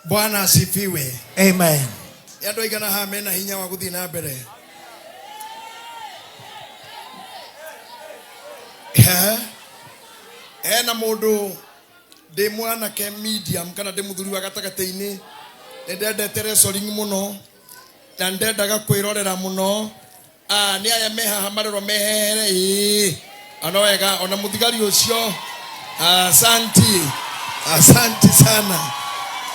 Bwana asifiwe. Amen. Yado igana ha mena hinya wa guthi na mbere. Na mundu de mwana ke medium kana de muthuri wa gatagateini ndendete wrestling muno na ndendaga kwirorera muno. Ni aya meha marero mehere anowega ona muthigari ucio. Asante sana.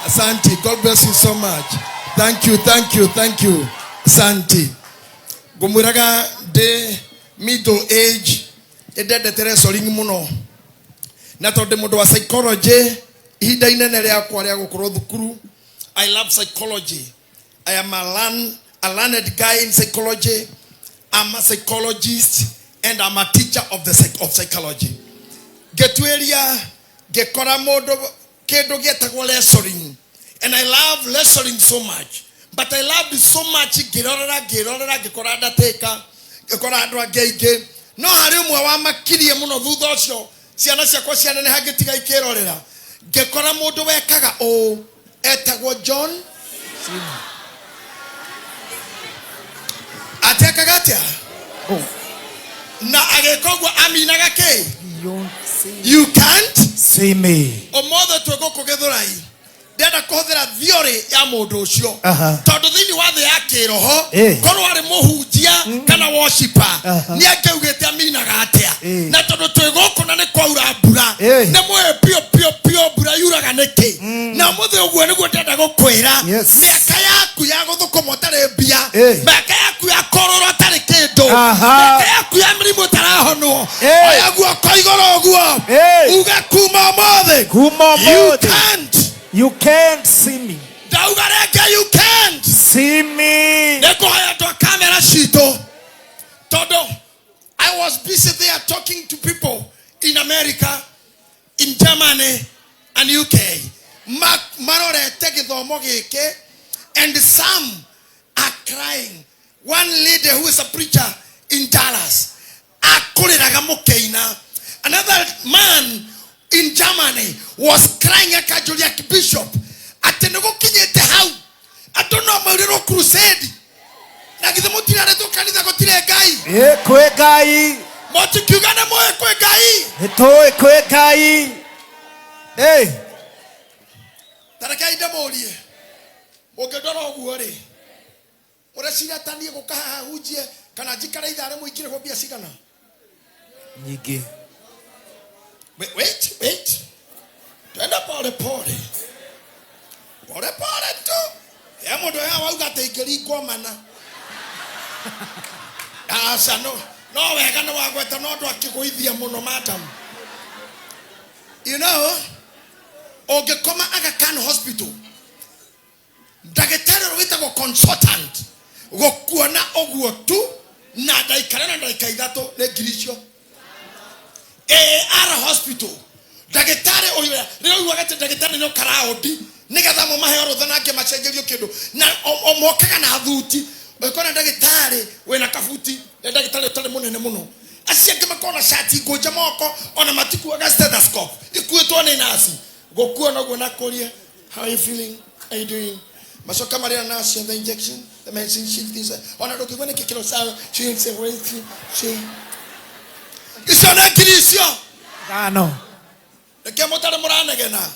Asante. God bless you so much. Thank you. Asante. Gumuraga de middle age ndendete wrestling muno. Na tonde mundu wa psychology ihinda inene ria kwa ria gukorwo thukuru. I love psychology. I am a learned guy in psychology. I'm a psychologist and I'm a teacher of psychology. Getweria gekora modo kedo getagwo wrestling, and I love wrestling so much. But I loved it so much gerorera gekora ndateka gekora andu angeige no hari umwe wa makirie muno thutha ucio ciana ciakwa ciana ne hagitiga ikirorera gekora mundu wekaga o etagwo John Cena atekagatia na agekogwa aminaga ke you can't see me omothe twego kugithurai ndenda kuhuthira theory ya mundu ucio tondu thini wa thi ya kiroho korwo ari muhunjia kana worshiper ni angeugite aminaga atia na tondu twego na ni kwaura mbura ne mwe pio mbura yuraga niki na muthe uguo niguo ndenda gukwira miaka yaku ya guthukumo tari mbia miaka yaku ya kororo tari kindu miaka yaku ya mirimu tarahonwo oya guoko igoro guo uga kuma mothe you can't see me. You can't see me. I was busy there talking to people in America, in Germany, and UK. And some are crying. One lady who is a preacher in Dallas. Another man in Germany was crying at Archbishop. I don't know about Crusade. Hey. Wait. Twenda pole tu. Ya mundu ya wauga teikeri ngomana. Asa no wega no wagweta no ndu akiguithia muno madam. You know, ogekoma Aga Khan Hospital. Dagetari witagwo consultant. Gokuona oguo tu na daikara na daikaithato ne girisho. AR Hospital. Dagetari oyo rero wagate dagetari no karaodi nigatha mo mahero thana ke macenjerio kindu na omokaga na thuti bekona dagetari wena kafuti dagetari tole munene muno asiake makona shati goja moko ona matiku aga stethoscope ikuetwo ni nasi gokuo no gona koria. How are you feeling? How are you doing? Masoka maria nasi the injection the medicine shift this ona dokigone kikilo sawa she isona kirisio no ke motare muranegena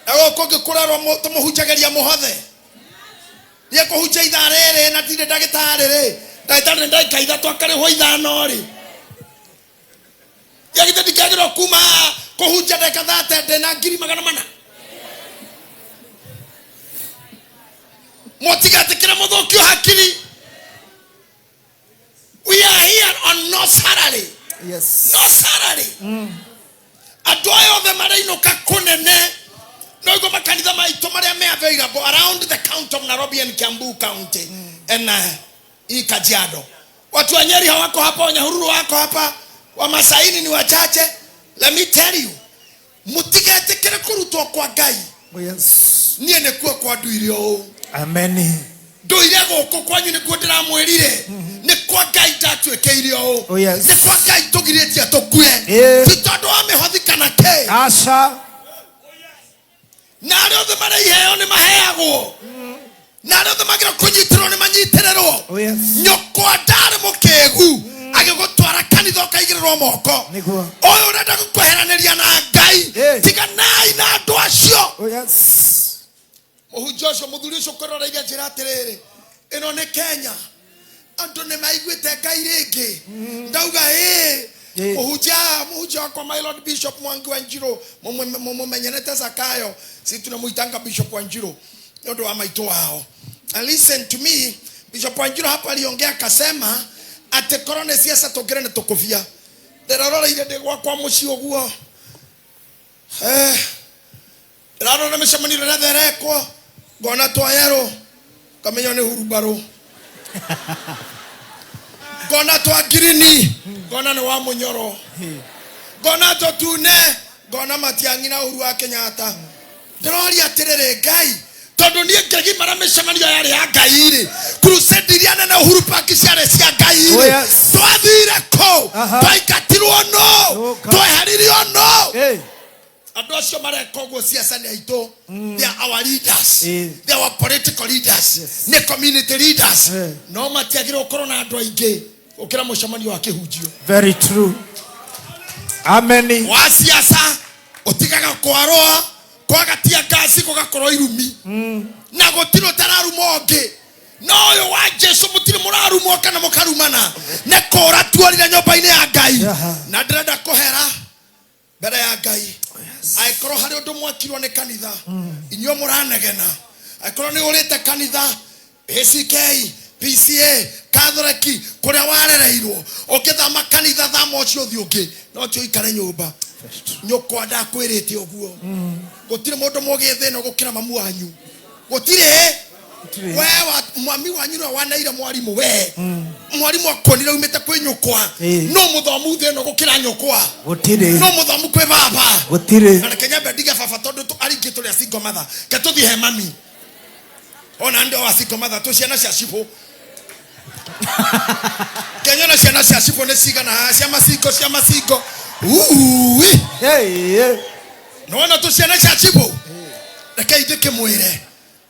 ego koge kuraro tumuhujageria muhothe ye kuhunja itharere na tire dagitarire dagitarire ndaikaitha twakare ho ithano ri ye gitedi kagiro kuma kuhunja dakathate de na ngiri magana mana motigate kira muthokio hakiri. We are here on no salary. Yes. No salary. Adoyo of the marino kakunene no go makanitha maito maria me available around the county of Nairobi and Kiambu County and Kajiado. Watu wa Nyeri hawako hapa, Wanyahururu wako hapa, wa Masaini ni wachache. Let me tell you, mutigete kire kurutwa kwa Ngai. Yes. Nie ne kuwa kwa duirio. Amen. Duirio goko kwanyu ne kuodira mwirire. Ne kwa Ngai tatwekeire o. Yes. Ne kwa Ngai tugireti atokue. Titondo amehothika na ke. Asha. na arĩa othe marĩ iheo nĩ maheagwo na arĩa othe magĩrĩirwo kũnyitĩrwo nĩ manyitĩrĩrwo. Nyũkwa ndarĩ mũkĩgu agĩgũtwara kanitha ũkaigĩrĩrwo moko. Ũyũ ũrenda gũkweheranĩria na Ngai, tiganai na andũ acio. Mũhunjia ũcio mũthuri ũcio kũroreirie njĩra atĩrĩrĩ, ĩno nĩ Kenya, andũ nĩ maiguĩte Ngai rĩngĩ. Ndauga mũhunjia wakwa my Lord Bishop Mwangi wa Njiro, mũmenyenete Zakayo, si tunamuitanga Bishop wa Njiro nĩ ũndũ wa maitũ wao. And listen to me, Bishop wa Njiro hapa aliongea akasema ati korone siasa tokere na tokofia. Ndarororeire ndĩgwakwa mũciĩ ũguo. Raro na mĩcemanio na therekwo ngona twayero kamenya nĩ hurubaro. Ngona twa girini ngona nĩ wa Munyoro. Ngona to tune ngona Matiang'i na Uhuru wa Kenyatta. Ndĩroria atĩrĩrĩ Ngai, tondũ niĩ ngĩgimara mĩcemanio yarĩ ya Ngai rĩ, Crusade iria nene Uhuru Park ciarĩ cia Ngai rĩ, twathire kũ twaingatirwo no tweheririo no. Andũ acio mareka ũguo siasa nĩ aitũ. They are our leaders. They are our political leaders. Nĩ community leaders. No matiagĩrĩirwo gũkorwo na andũ aingĩ ũkĩra mũcemanio wa kĩhunjio. Very true. Amen. Wa siasa ũtigaga kwarũa kwagatia ngasi gũgakorwo irumi na gũtirĩ ũtararuma ũngĩ. No ũyũ wa Jesu mũtirĩ mũrarumwo kana mũkarumana. Nĩ kũra tuorire nyũmba-inĩ ya Ngai na ndĩrenda kũhera mbere ya Ngai. Aikorwo harĩ ũndũ mwakirwo nĩ kanitha inyuĩ mũranegena, aikorwo nĩ ũrĩte kanitha ACK PCA Catholic kũrĩa warereirwo ũkĩthama kanitha thama ũcio ũthiĩ ũngĩ no tio ikare nyũmba. Nyũkwa ndakwĩrĩte ũguo gũtirĩ mũndũ mũgĩthĩno gũkĩra mamu wanyu. Gũtirĩ we mami wanyu no wanaire mwarimũ we mwarimũ akonire umĩte kwĩ nyũkwa no mũthomu thĩno gũkĩra nyũkwa. Gũtirĩ no mũthomu kwĩ baba. Gũtirĩ na Kenya bendiga baba tondũ aringĩ tũrĩa single mother ke tũthiĩ he mami ona ndio wa single mother tũciana cia cibũ. Kenya na ciana cia cibũ nĩ cigana cia macingo no na tũciana cia cibũ reke ithĩke mwĩre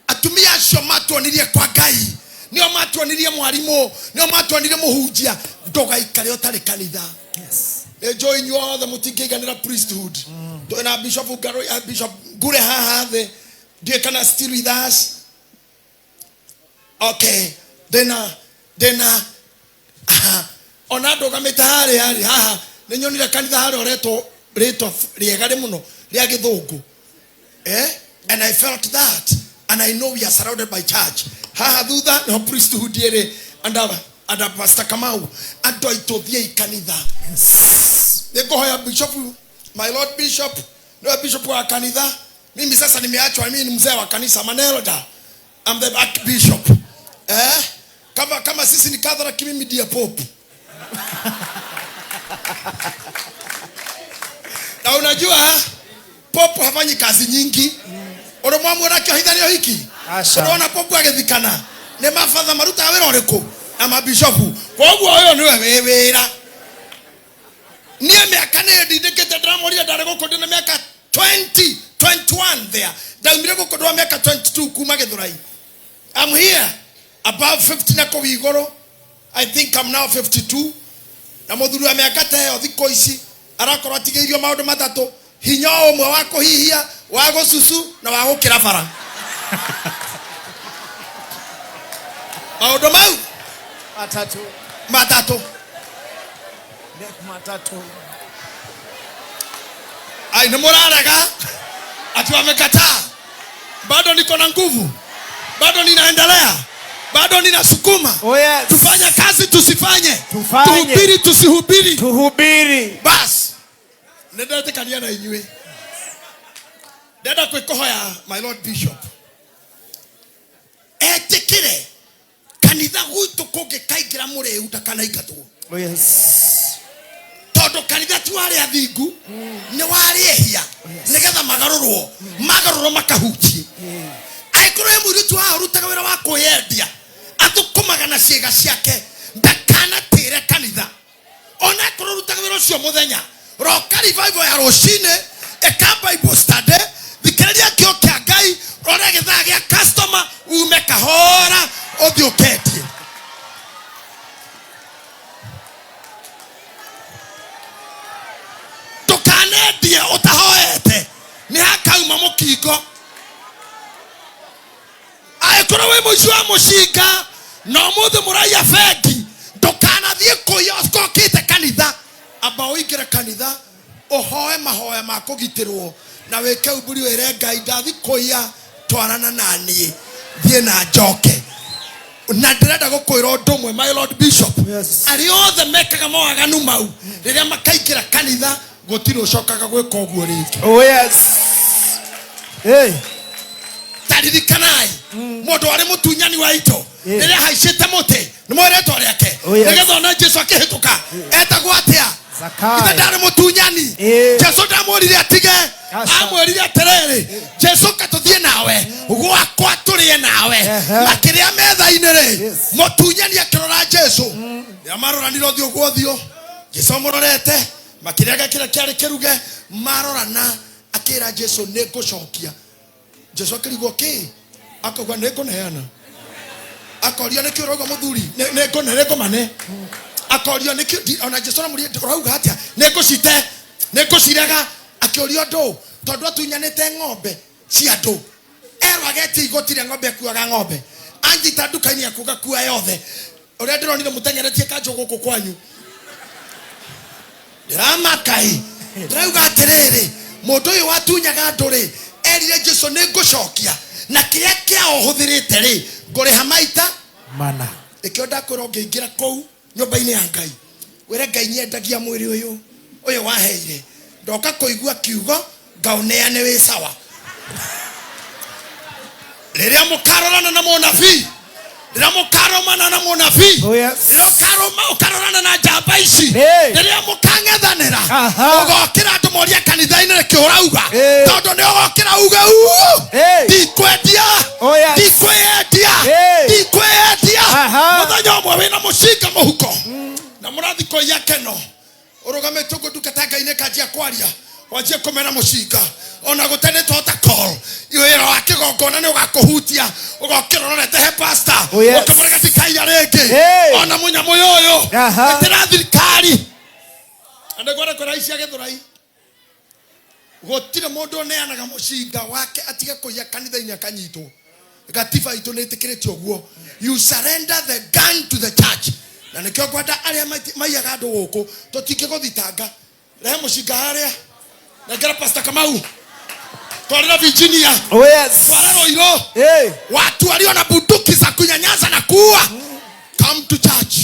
atumia acio matuonirie kwa Ngai, nĩo matuonirie mwarimũ, nĩo matuonirie mũhunjia. Ndũgaikare ũtarĩ kanitha. Enjoy inyuothe mũtingĩiganĩra priesthood. Na Bishop Ngure haha thĩ ndiĩ kana still with us. Okay, then ona ndũgamĩte harĩ haha nĩnyonire kanitha harĩ ũretwo rĩtwa rĩega mũno rĩa gĩthũngũ. And I felt that. And I know we are surrounded by church. Haha thutha no priesthood ere and Pastor Kamau and aitũthie kanitha. Nĩngũhoya Bishop, my Lord Bishop, no Bishop wa kanitha. Mimi sasa nimeachwa, mimi ni mzee wa kanisa, Manelda. I'm the Archbishop. Kama sisi ni Catholic, mimi ndiye Pope. Na unajua Pope hafanyi kazi nyingi. Oro mwamu rakio hithanio hiki. Unaona Pope agithikana. Nĩ mabatha maruta wĩra ũrĩkũ na mabishopu. Koguo ũyũ nĩwe wĩra. Niĩ mĩaka nĩ ndindĩkĩte ndĩramũria ndarĩ gũkũ ndĩ na mĩaka 21 there. Ndaumire gũkũ ndĩ wa mĩaka 22 kuma Gĩthũrai. I'm here above 50 na kũu igũrũ. I think I'm now 52. Na mũthuri wa mĩaka ta ĩyo thikũ ici arakorwo atigĩirio maũndũ matatũ. Hinya ũmwe wa kũhihia, wa gũcucu na wa gũkĩra bara. Maũndũ mau matatũ. Ai nĩ mũrarega ati wamekataa. Bado niko na nguvu, bado ninaendelea, bado ninasukuma. Tufanye kazi tusifanye, tuhubiri tusihubiri. Bas ndete kania na inywe ndenda kwĩkũhoya my Lord Bishop etikire kanitha gwitũ kũngĩkaingĩra mũrĩu ndakanaingatwo. Tondũ kanitha ti warĩ athingu, nĩ warĩ ehia nĩgetha magarũrwo makahunjie. Angĩkorwo nĩ mũirĩtu arutaga wĩra wa kwĩyendia athũkũmaga na ciĩga ciake ndakanatĩre kanitha. Ona akorwo rutaga wĩra ũcio mũthenya roka revival ya rũcinĩ eka Bible study thikĩra rekereria kio kia Ngai rore githaa gia customer ume kahora othiuketie. Tukanendie utahoete ni hakauma mukingo. Aikora we muici wa mushinga no muthe muraiya fegi ndukanathie kuya ukokite kanitha aba uingire kanitha uhoe mahoya ma kugitirwo na weke uburi were Ngai ndathi kuya twarana nanie thie na njoke. Na ndirenda gukwira undu umwe my Lord Bishop, ari othe mekaga mawaganu mau riria makaikira kanitha gutiri ucokaga gwika uguo ringi. Oh yes. Hey. Taririkanai mundu ari mutunyani wa ito riria haicite muti ni mwiretwa riake nigetha ona Jesu akihituka etagwo atia Zakayo. Ita ndari mutunyani Jesu ndamwirire atige amwirire atiriri Jesu katuthie nawe gwakwa turie nawe makiria metha-ini ri mutunyani akirora Jesu amaroranirio thio gwothio Jesu amurorete makiria kira kiari kiruge marorana akira Jesu nigucokia. Jesu akirigwo ki akagwa nikuneana akoria nikio rogo muthuri niko mane akoria nikio ona Jesu na muri rauga atia nikucite nikucirega akioria ndo tondu atunyanite ng'ombe cia ndu erwageti igotire ng'ombe kuaga ng'ombe anjita nduka-ini akuga kuwa yothe uria ndironire mutenyeretie kanjo guku kwanyu ndiramakai ndirauga atiriri mundu uyu watunyaga nduri erire Jesu nigucokia na kiria kia uhuthirite ri nguriha maita mana ikio ndakwira ngiingira kou nyumba-ini ya Ngai wire Ngai nyendagia mwiri uyu waheire ndoka kuigua kiugo ngauneane wi sawa riria mukarorana na munabii riria mukaromana na munabii ukarorana na njamba ici riria mukang'ethanira ugokira andu moria kanitha-ini rikio urauga tondu ni ugokira uge ndikwendia muthenya umwe wina mushinga muhuko na murathi kuia keno urugamite uguo nduka-inĩ kanjia kwaria wanjie kumena mushinga ona gutene tota call wira wa kigongona ni ugakuhutia ugokira urorete he pastor ukamurega tikaiya ringi ona munyamu yoyo itira thirikari ande gwara kwa raisi ya Githurai gutire mundu neanaga mushinga wake atige kuya kanitha-ini akanyitwo. Gatiba itu nitikiritio guo you surrender the gun to the church na nikio kwenda aria maiyaga andu guku tutingiguthitanga rehe mushinga haria na ngara pastor Kamau twarira Virginia twarira Oiro watu walio na bunduki za kunyanyaza na kuua come to church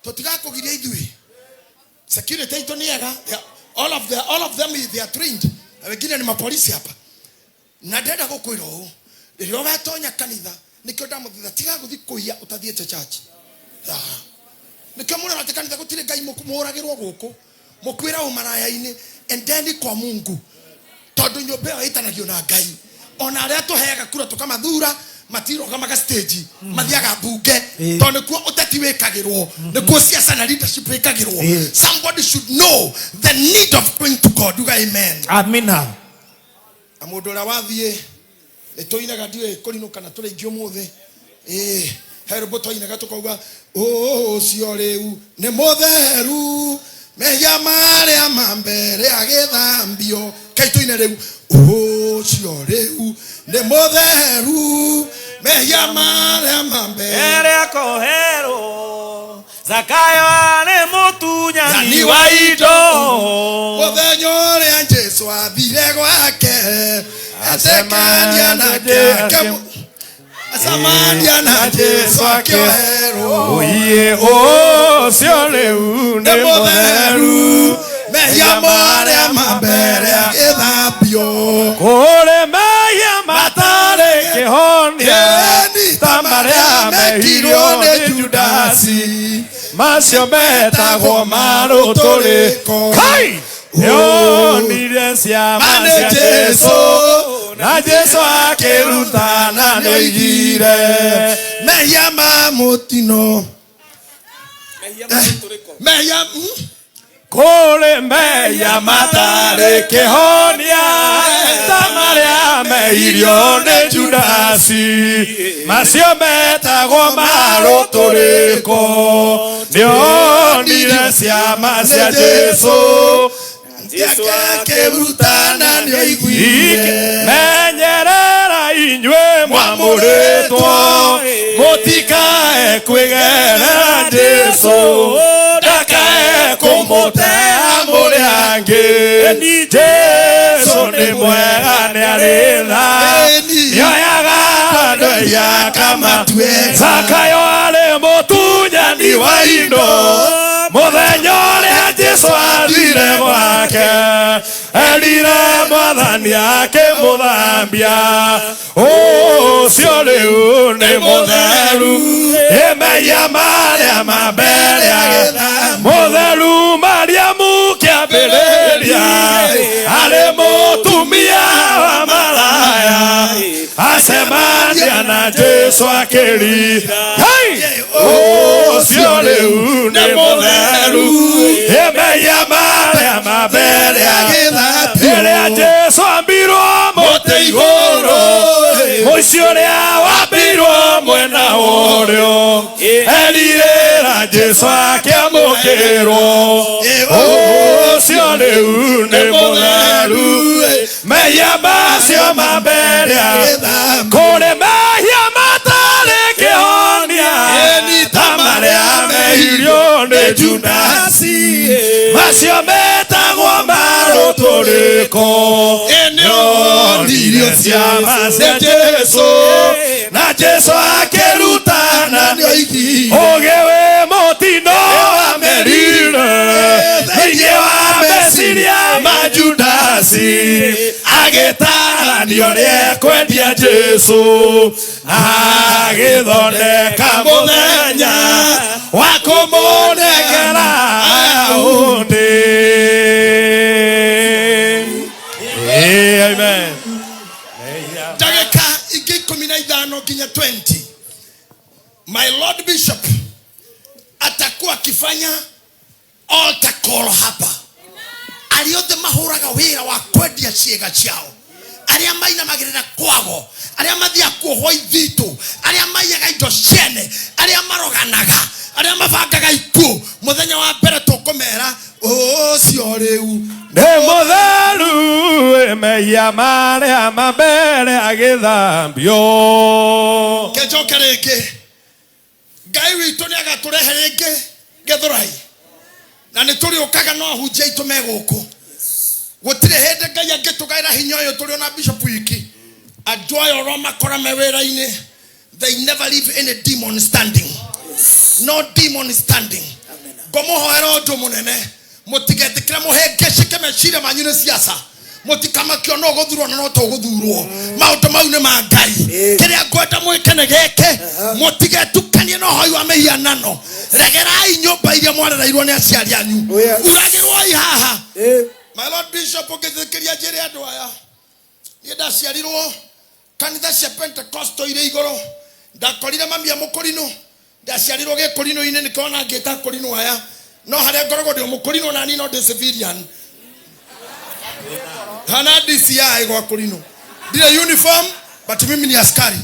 tutigakugiria ithui security itu niega all of them they are trained wengine ni mapolisi hapa na ndenda gukwira u ririo watonya kanitha nikio ndamuthitha tiga guthi kuia utathiete church nikio mura ati kanitha gutire Ngai muragirwo guku mukwira umaraya-ini endeni kwa Mungu tondu nyumba ĩyo ĩtanagio na Ngai ona aria tuheaga kura tukamathura matiroga maga stage mathiaga bunge tondu kuo uteti wikagirwo nikuo siasa na leadership wikagirwo. Somebody should know the need of going to God. Amen. Amina. Amundu ria wathie etoinaga ndiwe kurinuka na turaingio muthe herbo toinaga tukauga cio riu ni mutheru mehia maria mambere agithambio kaitoine riu cio riu ni mutheru mehia maria mambere akohero Zakayo ni mutunyani wa indo muthenya uria Jesu athire gwake asekania nake asamania na Jesu akiohero oye cio riu ni mutheru mehia maria mambere agithambio kore mehia matare kihonia ta maria mehirwo ni Judasi macio metagwo maruturiko kai yonire ciama cia Jesu na Jesu akirutana nioigire mehia ma mutino mehia kore meya matare kehonia tamaria meirio ne Judasi masio metagwo marotoreko nionire ciama cia Jesu Kebrutana nio iguire menyerera inywe mwamuritwo mutikae kwigera Jesu ndakae kumutea muri angi Jesu ni mwega ni aritha nioyaga andu ya kama Zakayo ari mutunyani wa indo muthenya uria Jesu athire gwake erire mwathani akimuthambia ucio riu ni mutheru imeia maria mambere mutheru Mariamu kiambiriria ari mutumia wa maraya acemania na Jesu akirira ucio riu ni mutheru imeia maria mambere Erea Jesu ambirwo muti iguru mucio ria wambirwo mwena urio eririra Jesu akiamukirwo ucio riu ni mutheru meia macio mambere kuri mehia matari kihonia tamaria meirio ni Judasi macio metagwo marotoreko nionire ciama cia Jesu na Jesu akirutana ugiwe mutino amerire thĩinĩ wa meciria ma Judasi agĩtaranio rĩekwendia Jesu agĩthondeka mũthenya wa kũmũnengera ũndĩ. Amen. Ndagĩka ingĩ 15 nginya 20 my Lord Bishop atakuwa akifanya altar call hapa. Aliothe mahuraga wira wa kwendia ciega ciao, aria mainamagirira kwago, aria mathia kuohwo ithitu, aria maiyaga indo ciene, aria maroganaga, aria mabangaga ikuo. Muthenya wa mbere tukumera ucio riu ni mutheru emeia maria mambere agithambio. Kejoka rĩngĩ Ngai witũ nĩ agaturehe rĩngĩ Githurai na nĩ tũrĩũkaga no ahunjia aitũ me gũkũ. Gũtirĩ hĩndĩ Ngai angĩtũgaĩra hinya ũyũ tũrĩ na Bishop wiki. Andũ aya orwo makora me wĩra-inĩ, they never leave any demon standing. No demon standing. Ngũmũhoera ũndũ mũnene, mũtigetĩkĩre mũhĩngĩcĩke meciria manyu nĩ ciaca. Mũtikamakio no gũthurwo na no tũgũthurwo. Maũndũ mau nĩ ma Ngai. Kĩrĩa ngwenda mwĩke nĩ gĩkĩ, mũtigetukanie na ũhoi wa mĩhianano. Regerai nyũmba iria mwarereirwo nĩ aciari anyu. Uragĩrwoi haha. My Lord Bishop ũngĩthikĩria njĩre andũ aya, niĩ ndaciarirwo kanitha cia Pentecostal irĩ igũrũ. Ndakorire mami a mũkũrinũ, ndaciarirwo gĩkũrinũ-inĩ nĩkĩona ngĩta kũrinũ aya, no harĩa ngoragwo ndĩ mũkũrinũ na niĩ no ndĩ civilian. Hana DCI kwa kũrinũ. Ndire uniform but mimi ni askari.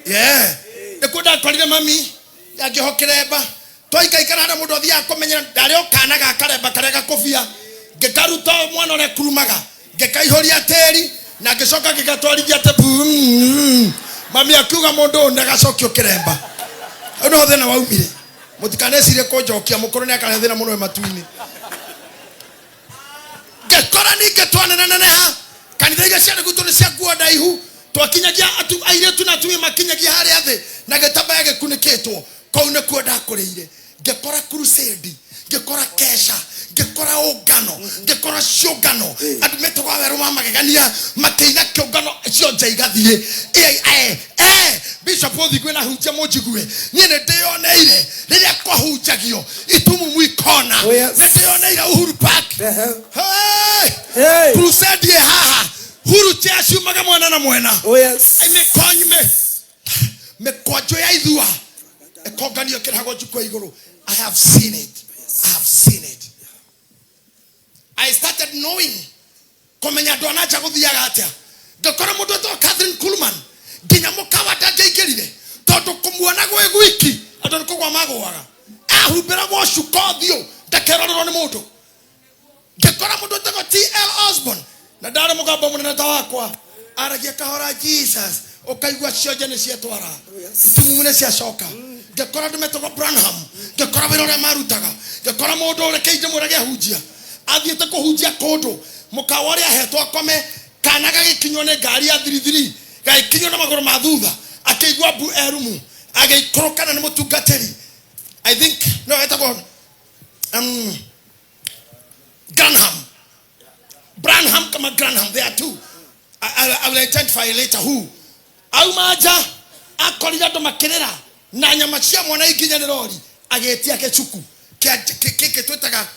Yeah. Nĩkuo korire mami yangĩhokire mba. Twaikaikara hana mũndũ athiaga kũmenya ndarĩ okanaga akaremba karĩa gakũbia. Ngĩkaruta mwana ũrĩa kurumaga. Ngĩkaihũria tĩri na ngĩcoka ngĩgatwarithia tepu. Mami akiuga mũndũ ndagacokio kĩremba. No thĩna waumire. Mũtikanecirie kũnjokia mũkũrũ nĩ akarehe thĩna mũno matu-inĩ. Ngĩkora ningĩ twaneneneha kanitha iria ciarĩ gwitũ nĩ cia nguo ndaihu. Twakinyagia airĩtu na atumia makinyagia harĩa thĩ na gĩtambaya gĩkunĩkĩtwo. Kũu nĩkuo ndakorĩire. Ngĩkora crusade, ngĩkora kesha, ngĩkora ũngano, ngĩkora ciũngano. Andũ metagwo werũ wa magegania makĩina kĩũngano cionje igathiĩ. Bishop Othi kwĩna hunjia mũnjigue. Niĩ nĩ ndĩyoneire rĩrĩa kwahunjagio itumumu ikona. Nĩ ndĩyoneire Uhuru Park. Crusade haha. Huru tia ciumaga mwena na mwena. Mĩkwanjũ ya ithua ĩkonganio kĩragwo njukwa igũrũ. I have seen it. I have seen it. I started knowing komenya dona cha guthiaga atia ngakora mundu to Catherine Kuhlman ginya mukawa ndangeigerire tondu kumuona gwe gwiki andu kugwa magwaga ahumbira gwo shukothio ndakerorwo ni mundu ngakora mundu to TL Osborne na ndare mugamba munene ta wakwa aragia kahora Jesus ukaigwa cionje ni cietwara tumune cia coka ngakora ndumetwo Branham ngakora wira uria marutaga ngakora mundu urekeije murage hunjia athiete kuhunjia kundu mukawa uria hetwo akome kana gagikinywo ni ngari ya 33 gagikinywo na maguru ma thutha akaigwa bu erumu agaikorokana ni mutungateri I think no etagwo Branham kama Branham there are two I will identify later who aumaja akorira ndo makerera na nyama cia mwana iginya ni rori agetia kechuku keke twetaga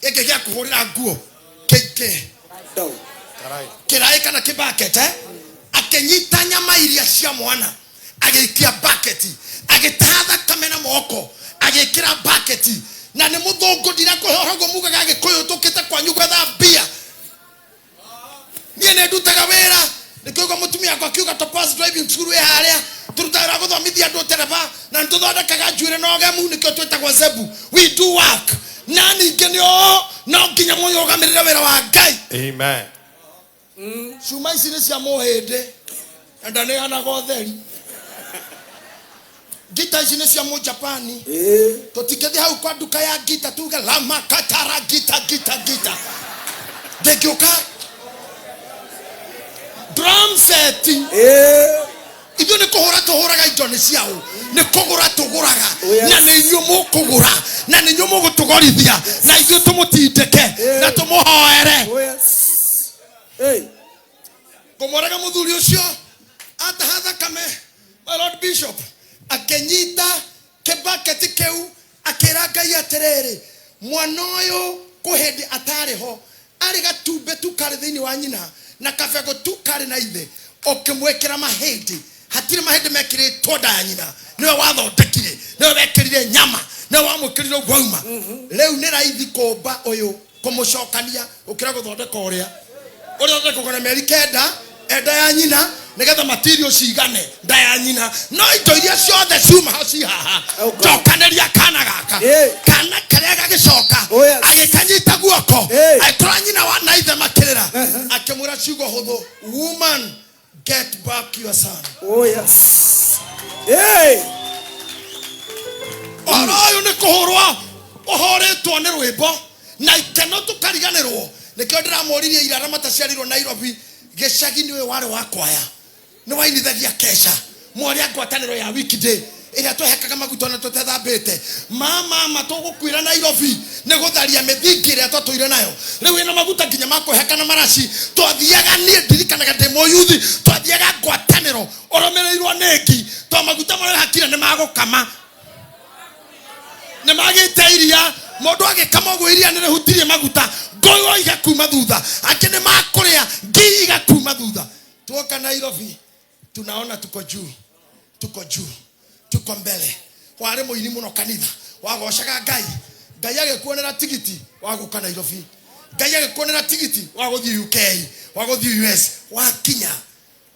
ege gya kuhurira nguo keke kirai kana kibakete akenyita nyama iria cia mwana ageikia bucket agetahatha kamena moko agekira bucket na ni muthungu ndira kuhorogo mugaga agikuyu tukite kwa nyuga thambia niene ndutaga wira nikauga mutumia kwa kiuga to pass driving school we haria turutaga guthomithia andu tereba na ntuthondekaga njuire no gemu nikyo twetagwa zebu we do work nani ngenio no nginya moyo gamirira wira wa Ngai amen Shuma ici ni cia muhinde enda ni ana gotheri gita ici ni cia mu Japani tutikethi hau kwa duka ya gita tuga lama katara gita degiuka drum set idio ni kuhura tuhuraga indo ni ciao ni kugura tuguraga na ni nyumu kugura na ni nyumu gutugorithia na idio tumutindeke na tumuhoere Gomoraga muthuri ucio atahatha kame my Lord Bishop akenyita kebaketi keu akira Ngai atiriri mwana uyu kuhindi atariho ari gatumbe tu kari thini wa nyina na kafego tu kari na ithe okimwekira mahindi hatire mahindi mekire toda ya nyina niwe wathondekire niwe wekirire nyama niwe wamukirire gwauma leu ni raithi komba uyu kumucokania ukira guthondeka uria ndekogora meri kenda enda ya nyina nigetha material cigane nda ya nyina no indo iria ciothe ciuma haci haha ndokaneria kana gaka kana karia gagicoka agikanyita guoko aikora nyina wa naithe makirira akimura ciugo huthu woman get back your son oro ni kuhurwa uhoretwo ni rwimbo na ikeno tukariganirwo nikyo ndiramoririe ira ramata ciarirwo Nairobi gicagi niwe wari wa kwaya ni wainithagia kesha mwaria ngwataniro ya weekday ira twehekaga maguto na tutethambite mama matugukwira Nairobi ni gutharia mithingire twatuire nayo riu ina maguta nginya makuheka na maraci twathiaga nie ndirikanaga ndimo yuthi twathiaga ngwataniro oromereirwo neki twa maguta mara hakira ni magukama ni magiteiria mundu agikama gwo iria ni hutirie maguta ngoyo igakuma thutha akene makuria ngi igakuma thutha tuoka Nairobi tunaona tuko juu tuko mbele wale muini muno kanitha wagoshaga Ngai agikuonera tigiti waguka Nairobi Ngai agikuonera tigiti waguthi UK waguthi US wakinya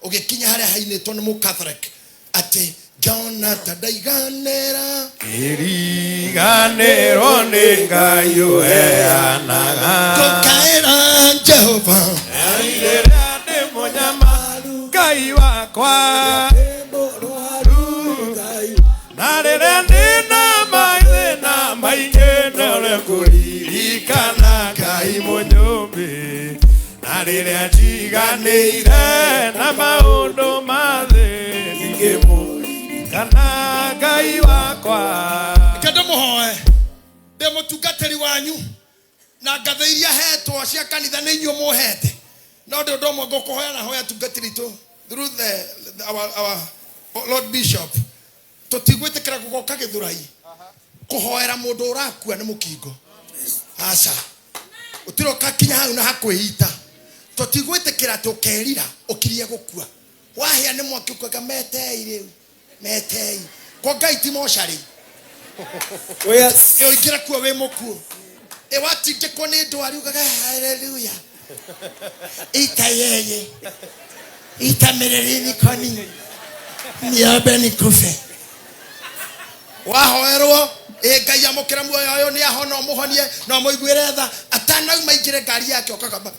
ugikinya haria hainitwo ni mu Catholic ati Jona tadaiganera iriganero ni Ngai uheanaga tukaira Jehova airera ndi munyamaru Ngai wakwa na rĩrĩa ndĩna maithĩna maingĩ nĩũrĩ kũririkana Ngai mũnyũmbi na rĩrĩa njiganĩire na maũndũ ma thĩ ndingĩmũririkana Ngai wakwa kenda muhoe nde mutungatĩri wanyu na ngathe iria hetwo cia kanitha nĩ inyuĩ mũhete no ndĩ ũndũ ũmwe ngũkũhoya na hoya tungatĩri tu through our Lord Bishop tutigwitikira gugoka githurai kuhoera mundu urakua ni mukingo aca utiroka kinya hau na hakwihita tutigwitikira tukerira ukirie gukua wahia ni mwaki ukaga metei riu metei ko Ngai ti moshari yo ikira kuwa we mukuo Ewati tekone ndo aliugaga hallelujah. Ita yeye. Ita mererini koni. Niabe nikufe. Wahoerwo Ngai amukira muoyo uyu ni ahona umuhonie no muiguire tha atana umaingire ngari yake okagamba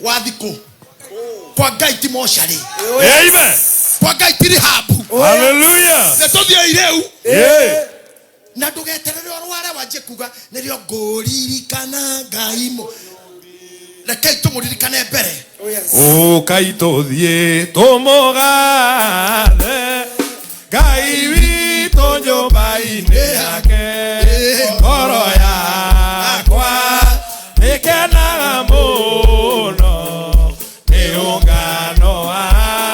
wathiko kwa Ngai ti moshari. Amen. Kwa Ngai ti rihabu. Hallelujah. Netothio ireu na ndugeterere orware wanje kuga nirio nguririkana Ngai mo rekei tumuririkane mbere. O kai tothie tumugathe Ngai witũ nyũmba-inĩ yake ngoro yakwa ĩkenaga mũno nĩ ũngano wa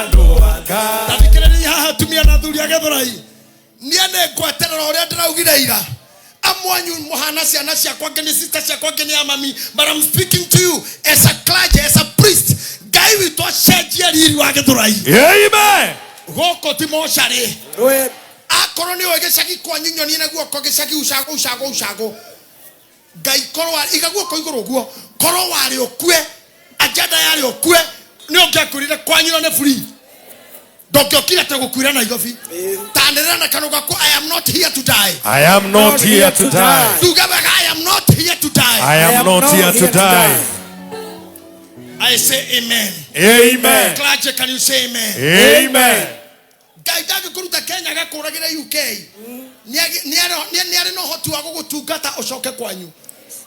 andũ a Ngai. Thikĩrĩria haha atumia na athuri a Gĩthũrai, niĩ nĩ ngweterera ũrĩa ndĩraugire ira. Amwanyu muhana ciana ciakwa ngeni sister ciakwa ngeni ya mami, but I'm speaking to you as a clergy, as a priest. Ngai witũ acenjie riri wa Gĩthũrai. Amen. Goko ti moshari. Akorwo ni ogecagi kwa nyinyo ni naguo kogecagi ushago Ngai korwa igaguo ko iguru guo korwo wari okue ajada yari okue ni ongekurire kwa nyinyo ne free ndokira te gukwira na igofi tanera na kanuga ko I am not here to die. I am not here to die. Tugabaga I am not here to die. I am not here to die. I say amen. Amen. Clergy, can you say amen? Amen. Ngai ndangĩkũruta Kenya gakũragĩra UK nĩ no hoti wa gũgũtungata ũcoke kwanyu.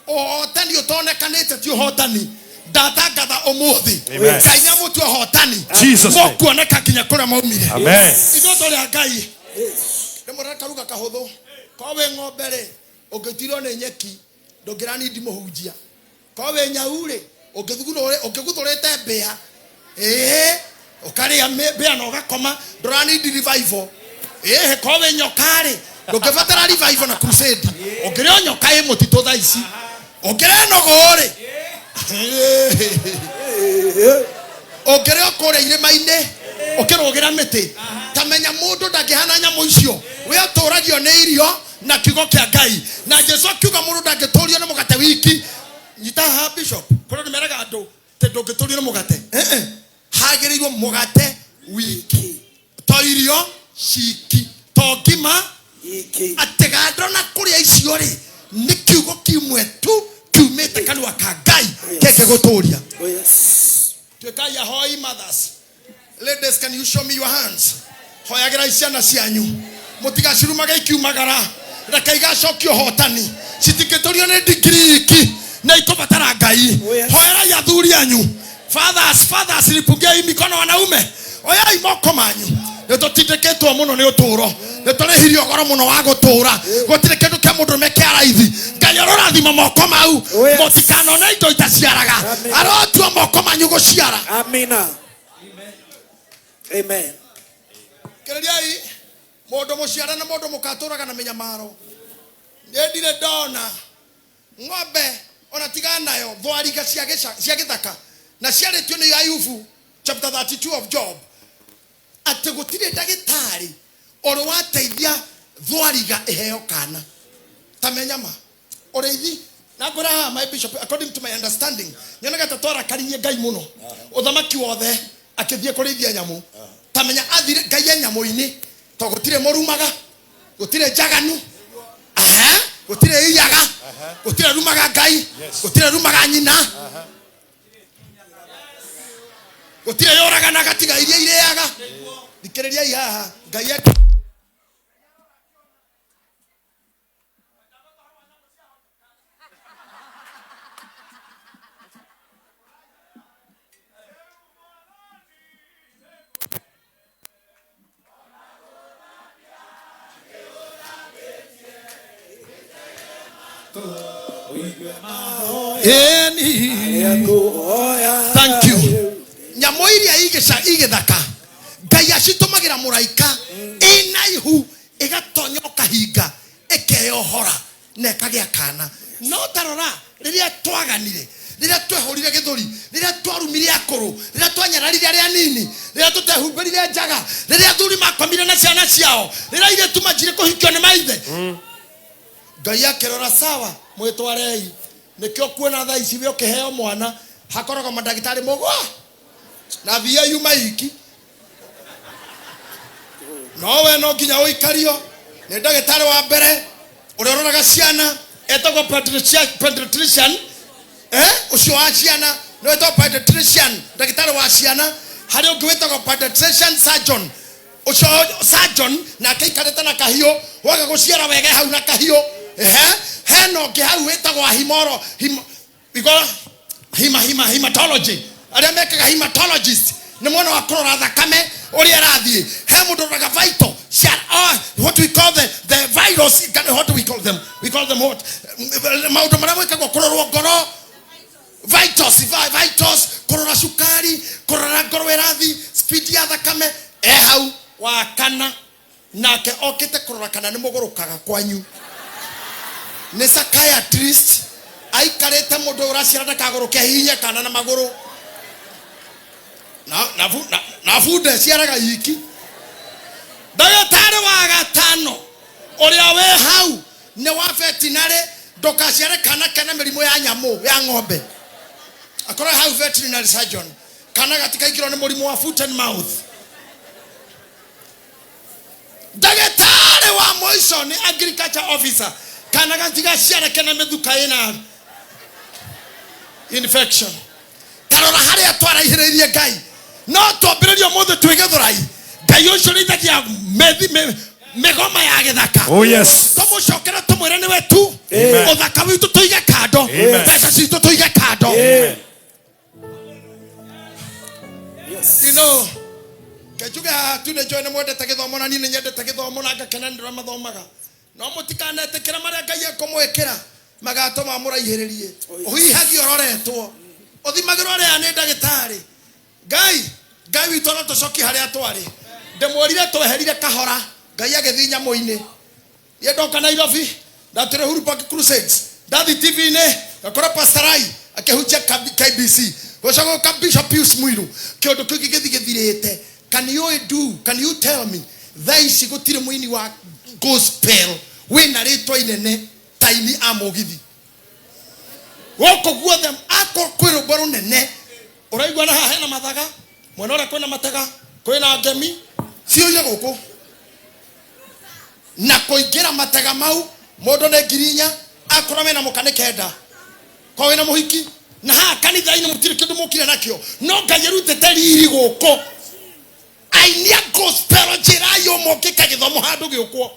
Ũhotani ũtonekanĩte ti ũhotani. Ndatangatha ũmũthĩ Ngai nĩ amũtua ũhotani mũkuoneka nginya kũrĩa maumire. Amen. Ithuotho rĩa Ngai rĩmwe karuga kahũthũ ko wĩ ng'ombe rĩ ũngĩtirwo nĩ nyeki ndũngĩranindi mũhunjia ko wĩ nyau rĩ ũngĩguthũrĩte mbĩa ukaria mbĩa na ũgakoma ndũranindi revival ko wĩ nyoka rĩ ndũngĩbatara revival na crusade ũngĩrĩ nyoka ĩ mũtitũ thaa ici ũngĩrĩ nũgũ rĩ ũngĩrĩ kũrĩa irĩma-inĩ ũkĩrũgĩra mĩtĩ tamenya mũndũ ndangĩhana nyamũ icio we ũtũragio nĩ irio na kiugo kĩa Ngai na Jesũ akiuga mũndũ ndangĩtũrio nĩ mũgate wiki. Gitahi Archbishop kũrĩa ndĩmeraga andũ te ndũngĩtũrio nĩ mũgate hagĩrĩirwo mũgate wiki to irio ciki to ngima ategandro na kũrĩa icio rĩ nĩ kiugo kimwe tu kiumĩte kanua ka Ngai kĩngĩgũtũria. Tuĩkai ahoi mothers. Ladies, can you show me your hands? Hoyagĩra ciana cianyu mũtigacirumage ikiumagara reke igacokio ũhotani citingĩtũrio nĩ ndigiri iki na ikũbatara Ngai. Hoyera athuri anyu fathers lipungiai mikono wanaume oyai moko manyu nĩtũtindĩkĩtwo mũno nĩ ũtũũro nĩtũrĩhirio goro mũno wa gũtũũra gũtirĩ kĩndũ kĩa mũndũrũme kĩa raithi. Ngai arorathima moko mau mũtikanone indo itaciaraga arotua moko manyu gũciara. Amina. Amen. Kĩrĩriai mũndũ mũciara na mũndũ mũkatũraga na mĩnyamaro. Nĩndire ndona ng'ombe ona tigana nayo thwariga cia gĩthaka na ciarĩtio nĩ Ayubu chapter 32 of Job atĩ gũtirĩ ndagĩtarĩ ũrĩ wateithia thwariga ĩheo kana tamenya ma ũrĩithi na ngũra my bishop according to my understanding nyonaga tatwara karinye Ngai mũno ũthamaki wothe akĩthiĩ kũrĩithia nyamũ tamenya athire Ngai ya nyamũ-inĩ to gũtirĩ mũrumaga gũtirĩ njaganu gũtirĩ iyaga gũtirĩ rumaga Ngai gũtirĩ rumaga nyina gũtirĩ yoraga na gatiga iria ireaga. Thikĩrĩriai haha Ngai thank you. Nyamũ iria igĩthaka Ngai acitumagĩra mũraika ina ihu igatonyoka hinga ĩkeyohora na ĩkagĩa kana. No tarora rĩrĩa twaganire rĩrĩa twehũrire gĩthũri rĩrĩa twarumire akũrũ rĩrĩa twanyararire arĩa nini rĩrĩa tũtehumbĩrire njaga rĩrĩa athuri makomire na ciana ciao rĩrĩa airĩtu manjire kũhikio nĩ maithe Ngai akerora sawa mwitwarei nikio kuona tha ici we kiheo mwana hakoroga madagitari mogwa na via yuma iki no we no nginya uikario ni ndagitari wa mbere urororaga ciana etagwo pediatrician ucio wa ciana no etagwo pediatrician ndagitari wa ciana hari ungi wetagwo pediatrician surgeon ucio surgeon na kaikareta na kahio waga guciara wege hau na kahio heno ngi hau wetagwo hematology aria mekaga hematologist ni mwana wa kurora thakame uria rathie he mundu raga vital what we call the virus what do we call them what maudu maria mwekagwo kurorwo ngoro vitals kurora sukari kurora ngoro irathi speed ya thakame hau wa kana nake okite kurora kana ni mugurukaga kwanyu ni psychiatrist aikarete mundu uracira ndakaguruke hinya kana na maguru na fude ciaraga iki ndagitari wa gatano uria we hau ni wa veterinary ndokaciare kana mirimu ya nyamu ya ng'ombe akora hau veterinary surgeon kana gatika ikiro ni murimu wa foot and mouth ndagitari wa moico ni agriculture officer kana gatika ciare kana methuka ina infection karora hari atwara ihiririe Ngai no tombiririo muthe twigithurai Ngai ucio rithagia megoma ya githaka oh yes tumucokera tumwire ni wetu uthaka witu tuige kando pesa citu tuige kando Yes. you know kejuga tune join mwendete githomo na nini nyendete githomo na ngakena ndira mathomaga no mutikanete kira maria Ngai akomwekera magatoma muraihiririe uhihagia ororetwo uthimagirwo ria ni ndagitari Ngai witu no tucoki haria twari ndemworire tweherire kahora Ngai agithinya muini yendoka Nairobi ndatire Huru Park Crusades ndathi TV ne akora pastorai akehunjia KBC gocago Archbishop Mwiru kiondo kiki githirite can you tell me thaici gutire muini wa gospel wina ritwa inene taini amogithi woko guothe ako kwirumba runene uraigwa na hena mathaga mwana ora kwina matega kwina ngemi cio ire guku na kuingira matega mau mundu ne ngirinya akora mena mukane kenda kwa wina muhiki na ha kanitha ina mutire kindu mukire nakio no Ngai rutete riri guku ainia gospel jirayo mokika githomo handu giukwo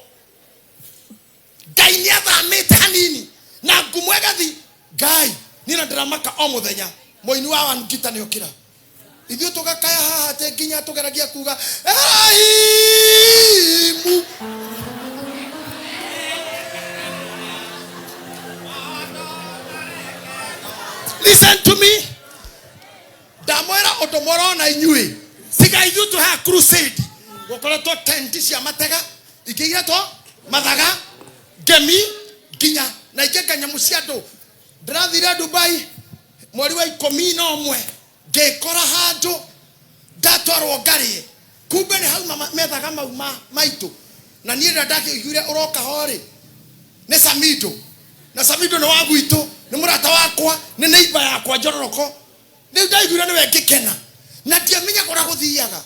Ngai ni athamite hanini na ngumwegathi Ngai nina ndiramaka o muthenya moini wa Wangita ni okira ithio tugakaya haha te nginya tugeragia kuga aimu listen to me damwera otomoro na inyui siga ithio tu ha crusade gokoretwo tent cia matega ikigira to mathaga ngemi nginya na ikenganya musiando ndirathire Dubai mweri wa 11 ngekora handu ndatwarwo ngari kumbe ni hau methaga mauma maitu na nie ndakigire uroka hori ni Samido na Samido ni wagwitu ni murata wakwa ni neighbor yakwa njororoko ni ndaigwira ni wengikena na ndiamenya kora guthiaga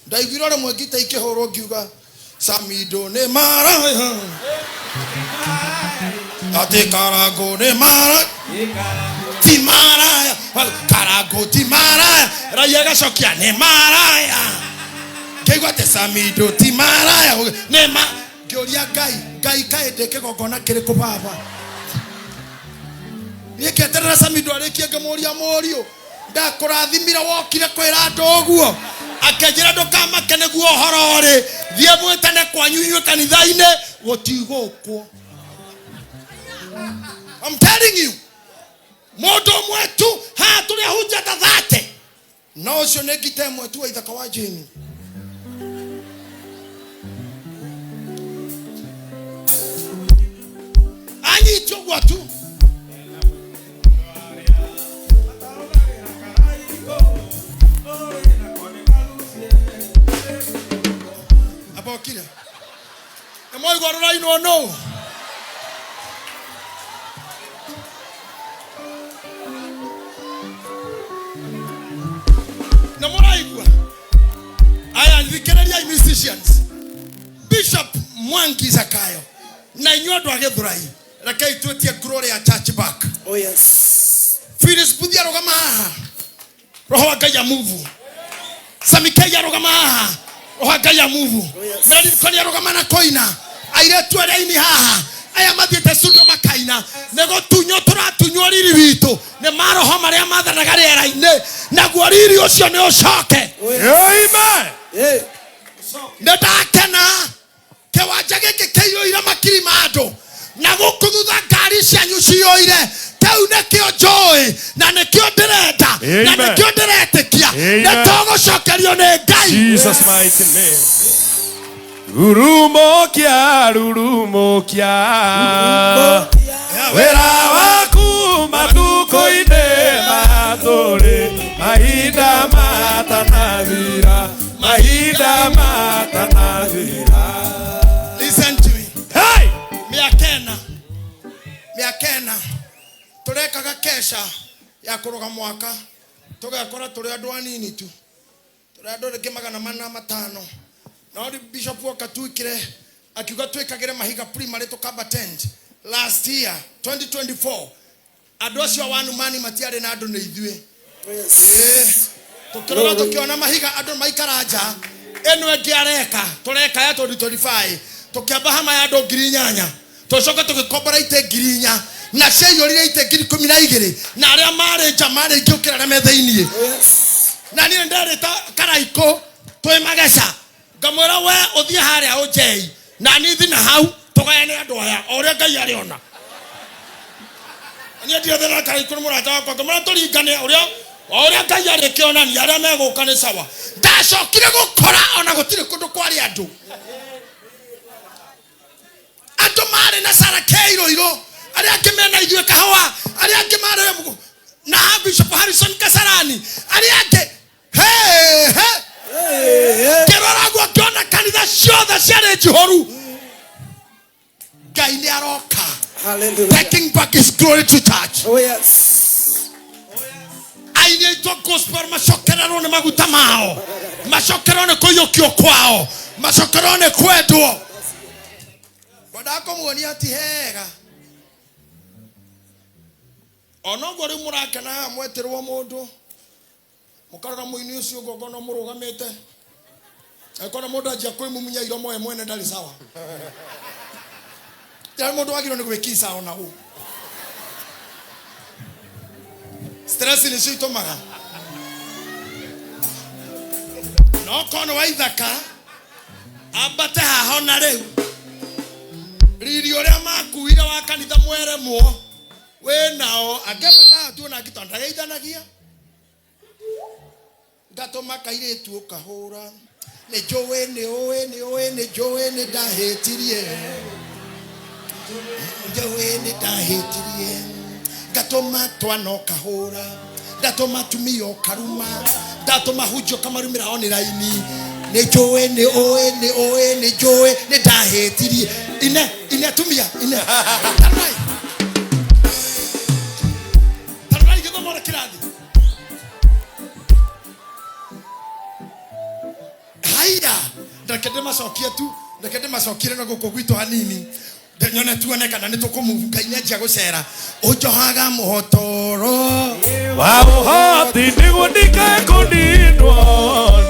ndaigwira ore mwengita ikihorwo ngiuga Samido ni mara ate karago ne mara timara karago timara raya gacokia ne maraya keigwa te Samido timara ne ma ngioria Ngai kaendeke gogona kiriko baba yeketerera Samido arekie ngamoria morio ndakurathimira wokire kwira ndoguo akenjira ndokama keneguo horore thie mwetane kwanyu inywe kanitha-ine gutigukwo I'm telling you modo mwetu ha tuli hunja tathate no cio ne gite mwetu wa ithaka wa jeni ani chogwa tu abokira Moi gorora ino no. Namoraigwa. Aya ndikereria musicians. Bishop Mwangi Zakayo. Na inyodo agithurai. Reke itwetie glory ya church back. Oh yes. Phyllis Budia rogama. Roho akaya move. Samikaya rogama. Roho akaya move. Nani konia rogama na koina. Aire tuere ini haha. Aya mathiete studio makaina. Nego tunyo turatunyo riri wito. Ne maroho maria mathanaga riera-ini. Na guo riri ucio ni ucoke. Amen. Hey. Ndakena kiwanja giki kiyoire makiri ma andu. Na guku thutha ngari cianyu ciyoire. Kau nikio njoi na nikio ndirenda na nikio ndiretikia nitugucokerio ni Ngai. Jesus mighty name. Rurumokia wera waku matuko-ine mathuri mahinda matanavira Listen to me. Hey! Miakena turekaga kesha ya kuruga mwaka tugakora turi andu anini tu turi andu ringi 450 na Archbishop wakatuikire akiuga twikagire mahiga primary tukamba tent last year 2024 andu acio wanu mani matiari na andu ni ithue. Yes. Tukirora tukiona mahiga andu maikaranja eno engiareka tureka ya 2025 tukiamba hama ya andu 8,000 tucoka tugikomborate 4,000 na ceyurire ite 12,000 na aria mari jamani ngiukira na methainie. Na ni ndareta karaiko twi magesha ngamwira we uthie haria ujei na ni thina hau tugayane andu aya oria Ngai ariona. Ani ndio thina karaiko murata wakwa ngamwira turingane oria Ngai arikiona ni aria meguka ni sawa. Ndacokire gukora ona gutire kundu kwari andu. Andu mari na Zakayo iro aria kimena ithue kahwa aria kimare na Archbishop Harrison Kasarani aria ke kerora gwa kiona kanitha ciothe ciare jihoru. Ngai ni aroka. Hallelujah. Taking back his glory to church. Oh yes. Aini to gospel mashokerano ne maguta mao. Mashokerano koyokio kwao. Mashokerano kwedo. Badako muoni ati hega. Ono gori murakena mweterwo mundu. Mukarora muini ucio gogono murugamite. Akona mundu ajia kwimumunya iro moe mwene ndari sawa. Tira mundu wagiro ni gwikisa ona hu. Stress ni cito maga. No kono wa ithaka abate haho na riu. Riri uria makuire wa kanitha mweremwo we nao angepata tu na gitonda geithanagia. Gato makaire tu ukahura. Ne jowe ne oe ne oe ne jowe ne dahetirie. Jowe ne dahetirie. Gato matwa no kahura. Gato matumio karuma. Gato mahujo kamarumira online. Ne jowe ne oe ne oe ne jowe ne dahetirie. Ine tumia ine. Tarai kido mora kiradi. Haya, ndakende macokia tu, ndakende macokire na guko gwitu hanini. Nyone tuoneka na nitukumuvunga inenjia gucera. Ujohaga muhotoro. Wa uhoti nigundika kundindwo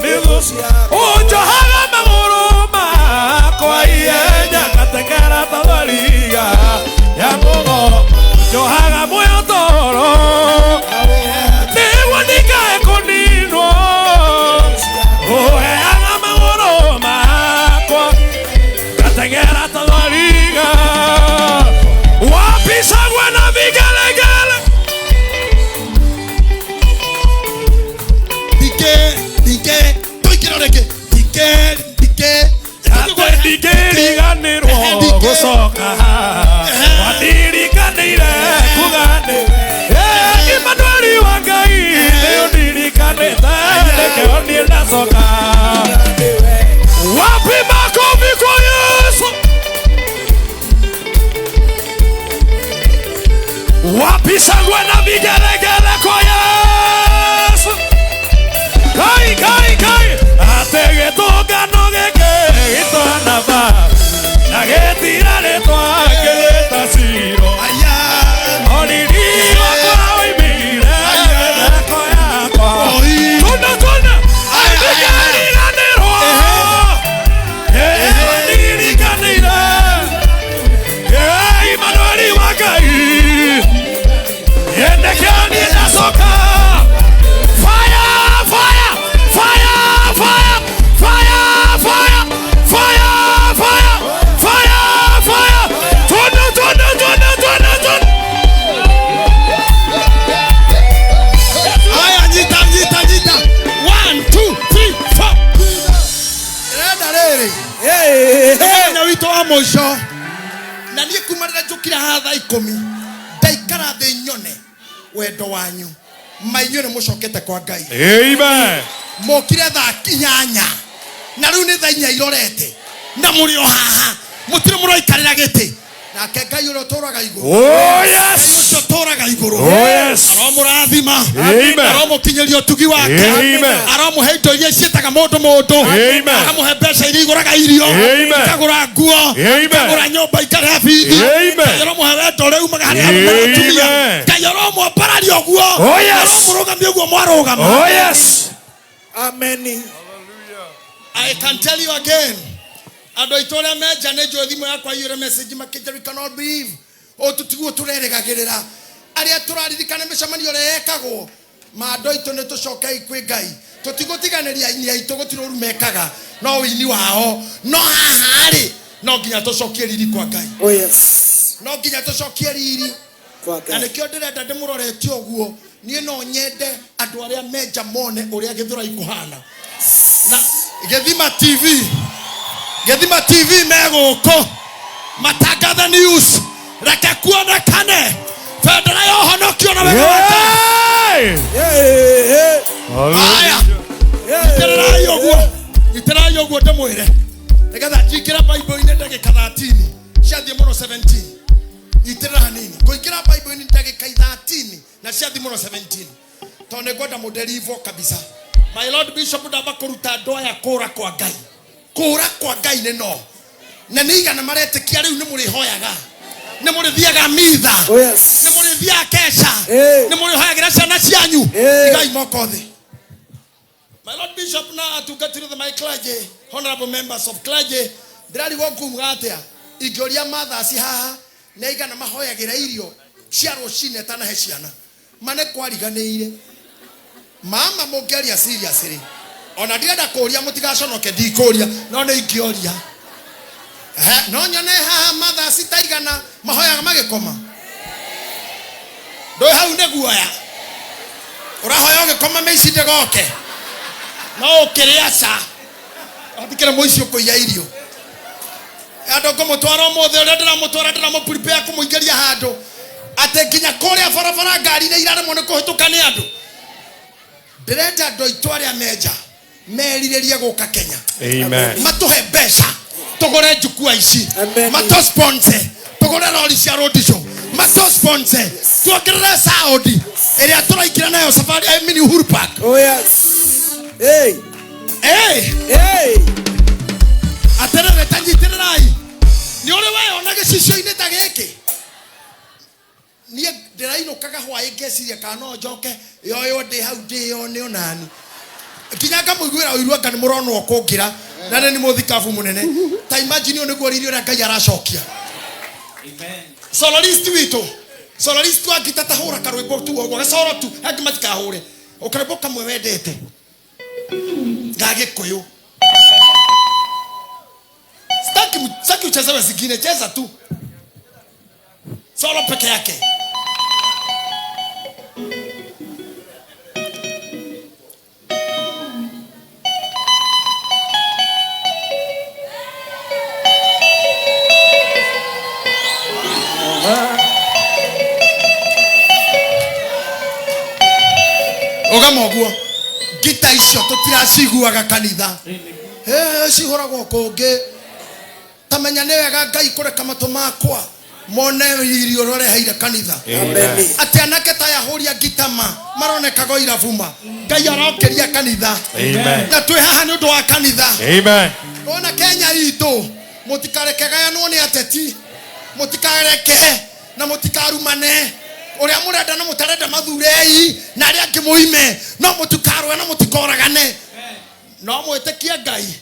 nigucia. Ujohaga maguru makwa ihenya gatekera tabariga ya mugo. Ujohaga muhotoro. Nigundika kundindwo. Ujohaga maguru makwa gatekera tabariga. Wapi sagwa na vigelegele. Dike, toikiroreke. Dike. Ate digeriganirwo gucoka. Wadirikaniire kugane. Imanueli wa Ngai niundirikanite nikio nie ndacoka. Wapi makofi kwa Yesu. Gwena vigelegele kwa Yesu. Kai atege toga nogeke itwana ba nagetira letwa geleta siro aya oniri kwa imira kwa tuna aigari ganero oniri ganira Emmanuel wakai ende kyani nasoka Moisho na niĩ kumarĩra njũkira hatha 10 ndaikara thĩ nyone wendo wanyu mainyu nĩ mũcokete kwa Ngai. Amen. Mokire thaa 8 na rĩu nĩ thaa 4 irorete na mũrĩ o haha mũtirĩ mũroikarĩra gĩtĩ nake Ngai ũrĩa ũtũũraga igũrũ. Oh yes. Ngai ũcio ũtũũraga igũrũ. Oh yes. Aromũrathima. Amen. Aromũkinyĩria ũtugi wake. Amen. Aromũhe indo iria ciĩtaga mũndũ. Amen. Akamũhe mbeca iria igũraga irio. Amen. Ikagũra nguo. Amen. Ikagũra nyũmba ikarĩha bithi. Amen. Aromũhe wendo ũrĩa umaga harĩ arũme na atumia. Ngai aromũambararia ũguo. Oh yes. Aromũrũgamia ũguo mwarũgama. Oh yes. Amen. I can tell you again. Ando itore meja nejo thimo yakwa yure message makija we cannot believe. O tutiguo tureregagirira. Aria turaririkana mĩcemanio ĩrĩa yekagwo. Mando itu nĩ tũcokei kwĩ Ngai. Tũtigũtiganĩria ini aitũ gũtirũru mekaga. No wini wao. No haha rĩ. No nginya tũcokie riri kwa Ngai. Oh yes. No nginya tũcokie riri. Kwa Ngai. Na nĩkĩo ndĩrenda ndĩmũrorete ũguo. Niĩ no nyende andũ arĩa meja mone ũrĩa gĩthũrai kũhana. Na Githima TV megũkũ matangatha news reke kuonekane bendera ya ũhonokio na wega wa Ngai. Haya iterai ũguo ndĩmwĩre nĩgetha njikĩra Bible-inĩ ndagĩka 13 ciathiĩ mũno 17 itĩra hanini ngũingĩra Bible-inĩ ndagĩka 13 na ciathiĩ mũno 17 tondũ nĩngwenda mũnderivo kabisa. My Lord Bishop ndamba kũruta andũ aya kũra kwa Ngai. Kũra kwa Ngai nĩ no. Na nĩ igana maretĩkia rĩu nĩ mũrĩhoyaga. Nĩ mũrĩthiaga mitha. Oh yes. Nĩ mũrĩthiaga kesha. Nĩ mũrĩhoyagĩra ciana cianyu. Ngai moko thĩ. My Lord Bishop na atungatĩre my clergy, honorable members of clergy, ndĩrarigwo nguga atĩa ingĩũria mathaci haha na igana mahoyagĩra irio cia rũcinĩ tanahe ciana. Mane kwariganĩire. Mama mũngĩaria seriously. Ona ndirenda kũria mũtigaconoke ndikũria no nĩ ingĩoria. No nyone haha mathaci taigana mahoyaga magĩkoma. Ndũĩ hau nĩ guoya. Ũrahoya ũgĩkoma mĩici ndĩgoke. No ũkĩrĩa ca. Atikĩra mũici ũkũiya irio. Andũ ngũmũtwara ũmũthĩ ũrĩa ndĩramũprepare kũmũingĩria handũ. Atĩ nginya kũrĩa barabara ngari nĩ iraremwo nĩ kũhĩtũka nĩ andũ. Ndĩrenda andũ aitũ arĩa meja merirĩrie gũka Kenya. Amen. Matuhe mbeca tũgũre njukua ici. Mato sponsor tũgũre lori cia road show. Mato sponsor tuongerere Saudi ĩrĩa tũraingĩra nayo safari mini Uhuru Park. Oh yes. Hey. Aterere tanjitirai. Nĩ ũrĩ weyona gĩcicio-inĩ ta gĩkĩ. Niĩ ndĩrainũkaga hwaĩ ngeciria kana no njoke yoyo ndĩ hau ndĩyone onani. Kinya ngamũiguĩra ũiru anga nĩ mũronwo kũngira na nĩ mũthikabu mũnene. Ta imagine nĩguo riri ũrĩa Ngai aracokia. Amen. Soloist witũ. Soloist angĩtatahũra karwĩmbo tu ũguo gacoro tu angĩ matikahũre. Ũkarwĩmbo kamwe wendete. Gagĩkũyũ. Sitaki uchezewe zingine, cheza tu. Solo peke yake. Ogamoguo. Gita icio tutiraciguaga kanitha. Cihoragwo kũngĩ. Tamenya nĩ wega Ngai kũreka matũ makwa mone irio rore haire kanitha. Amen. Ati anake ta yahuria gitama maronekaga iravuma. Ngai arokeria kanitha. Amen. Na twi haha ni undu wa kanitha. Amen. Ona Kenya itu mutikarekega yanwo ni ateti. Mutikareke na mutikarumane. Uria murenda na mutarenda mathurei na aria angi muime no mutukarwe na mutikoragane. No mwitekie Ngai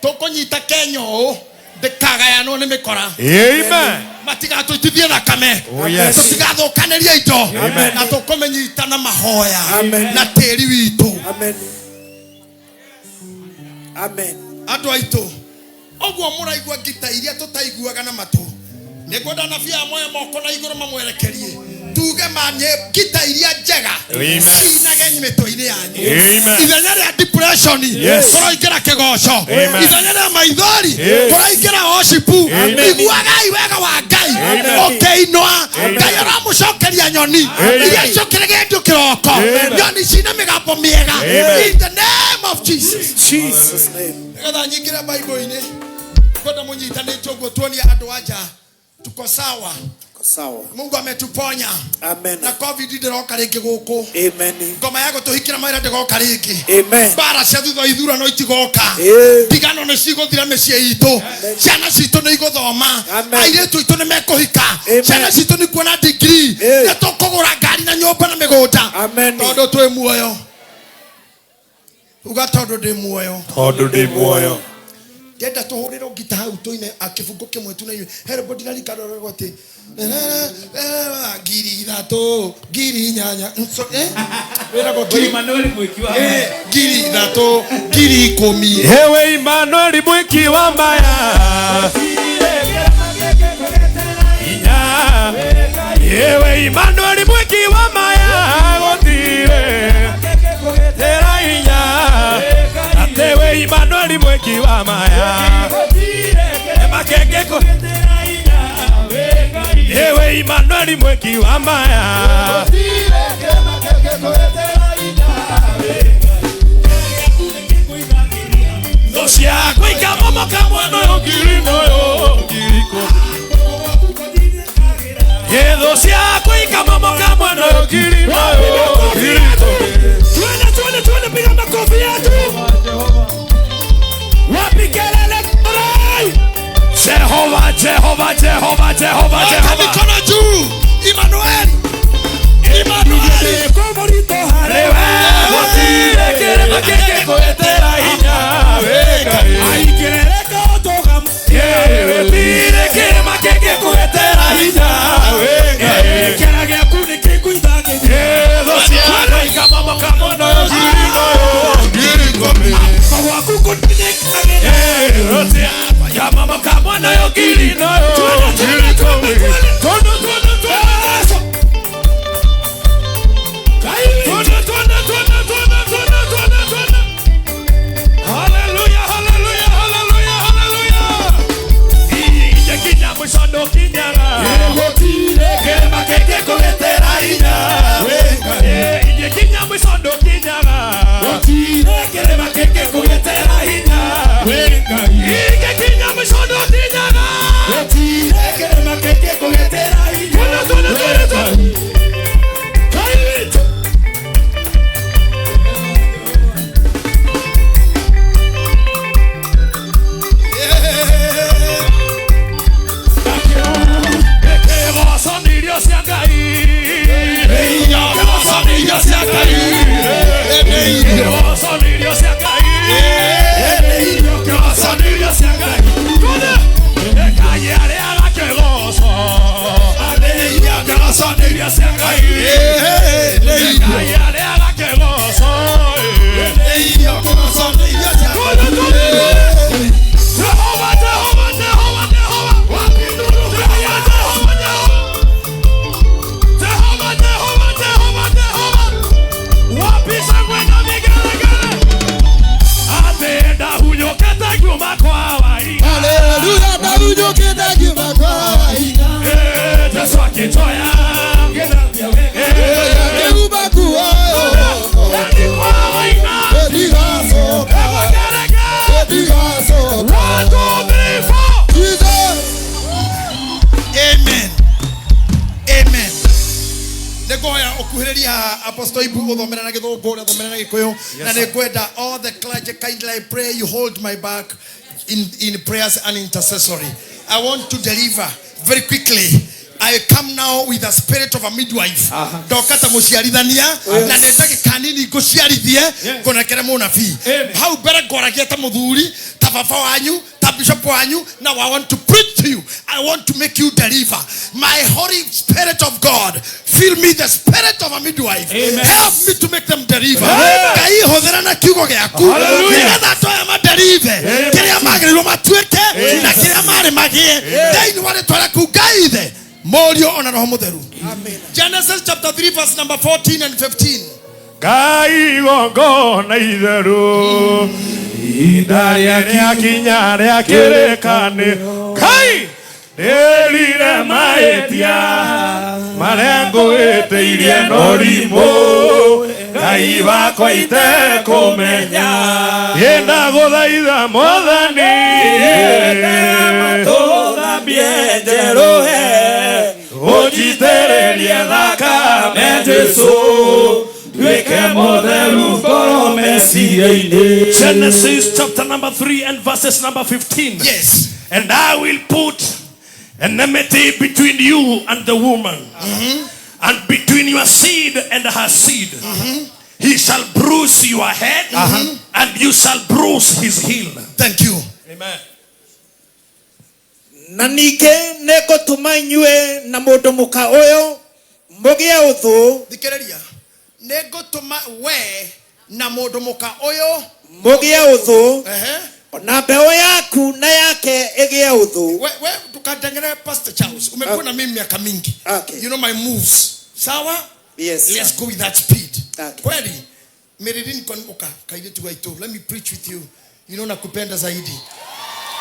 tukunyita Kenya o ndikagayanwo ni mikora. Amen. Matigatutithie thakame. Oh yes. Tutigathukaneria indo na tukumenyita na mahoya na tiri witu. Amen. Amen. Andu aitu ogwo muraigua ngita iria tutaiguaga na matu nikwenda na bia moyo moko na iguru mamwerekerie tuge manye ngita iria njega sinage nyimito-ini yanyu. Ithenya ria depression uraikira kigoco. Ithenya ria maithori uraikira worship. Iguagai wega wa Ngai ukeinwa Ngai aramucokeria nyoni iria icokire ndu kiroko nyoni cina migambo miega in the name of Jesus. Jesus name. Kada nyingira Bible-ini kwenda munyitanĩte ũguo tuonie andũ anja tuko sawa. Sawa. Mungu ametuponya. Amen. Na COVID ndiroka ringi guku. Amen. Ngoma yago tuhikira maira ndigoka ringi. Amen. Bara cia thutha ithurano itigoka. Tigano ni ciguthira mĩciĩ itu. Ciana citu ni iguthoma. Airĩtu itu ni mekuhika. Ciana citu ni kuona degree. Na tukugura ngari na nyũmba na mĩgũnda. Amen. Tondu twi muoyo. Uga tondu ndi muoyo. Tondu ndi muoyo. Genda tuhuriro Gitahi utoine akifungo kimwe tu na inywe. Everybody na likadoro gote. Giri ithatũ giri inyanya wĩragwo giri Emmanuel mwĩki wa maya giri ithatũ giri 10 ewe Emmanuel mwĩki wa maya inya ewe Emmanuel mwĩki wa maya gotire tera inya atewe Emmanuel mwĩki wa maya makenge ko ewe Emmanuel mwĩki wa maya Dosia kuika mama kamwano yo girino yo giriko dosia kuika mama kamwano yo girino yo giriko tuende piga makofi yetu wapi kelele Jehova Jehova Jehova Jehova Jehova mikono juu Emmanuel Emmanuel Komorito harewe wotire kere makeke koetera hinya wega ai kereka toga yewe tire kere makeke koetera hinya wega kera gya kuni kikuitange dosia kuika mama kamono yo giriko kwa kukutine dosia ya mama kamono yo girino yo giriko Hallelujah, hallelujah, hallelujah, hallelujah. Ije kinyambo sondo kinyaga. Egotire kema keke kogetera inya. Wega. Ije kinyambo sondo kinyaga. Egotire kema keke kogetera inya. Wega. Ije kinyambo sondo kinyaga. Egotire kema keke kogetera inya. Tuna. Dios se ha caído. Ndegeria Apostle Ibu uthomera na githungu uri uthomera na gikuyu na nikwenda all the clergy kindly I pray you hold my back in prayers and intercessory. I want to deliver very quickly. I come now with the spirit of a midwife. Dokata musiarithania na ndetagi kanini nguciarithie kunekere munabii. How better goragia ta muthuri ta baba wanyu ta bishop wanyu. Now I want to preach to you. I want to make you deliver. My Holy Spirit of God, fill me the spirit of a midwife. Help me to make them deliver. Kai hodera na kiugo giaku. Nigetha toya ma deliver. Kiria magirwo matuike na kiria mari magie. Dai wale twara kugaithe. Amen. Genesis chapter 3 verse number 14 and 15. Kai gongo na itheru idaria kinya ria kirekane kai erire maetia marengo eteirie norimo kai bakwa ite kumenya yenda guthaitha mothani toda bienderohe ojitereria thaka meteso Genesis chapter number 3 and verses number 15. Yes. And I will put enmity between you and the woman, and between your seed and her seed. He shall bruise your head, and you shall bruise his heel. Thank you. Amen. Nanike neko tumanywe na mundu muka oyo mugia uthu Dikereria nego tuma we na mundu muka oyo mugia uthu na mbeo yaku na yake igia uthu. We tukatengere Pastor Charles umekuwa na mimi miaka mingi. You know my moves. Sawa? Yes. Let's go with that speed. Kweli Meririn konuka kaide tu waito. Let me preach with you. You know nakupenda zaidi.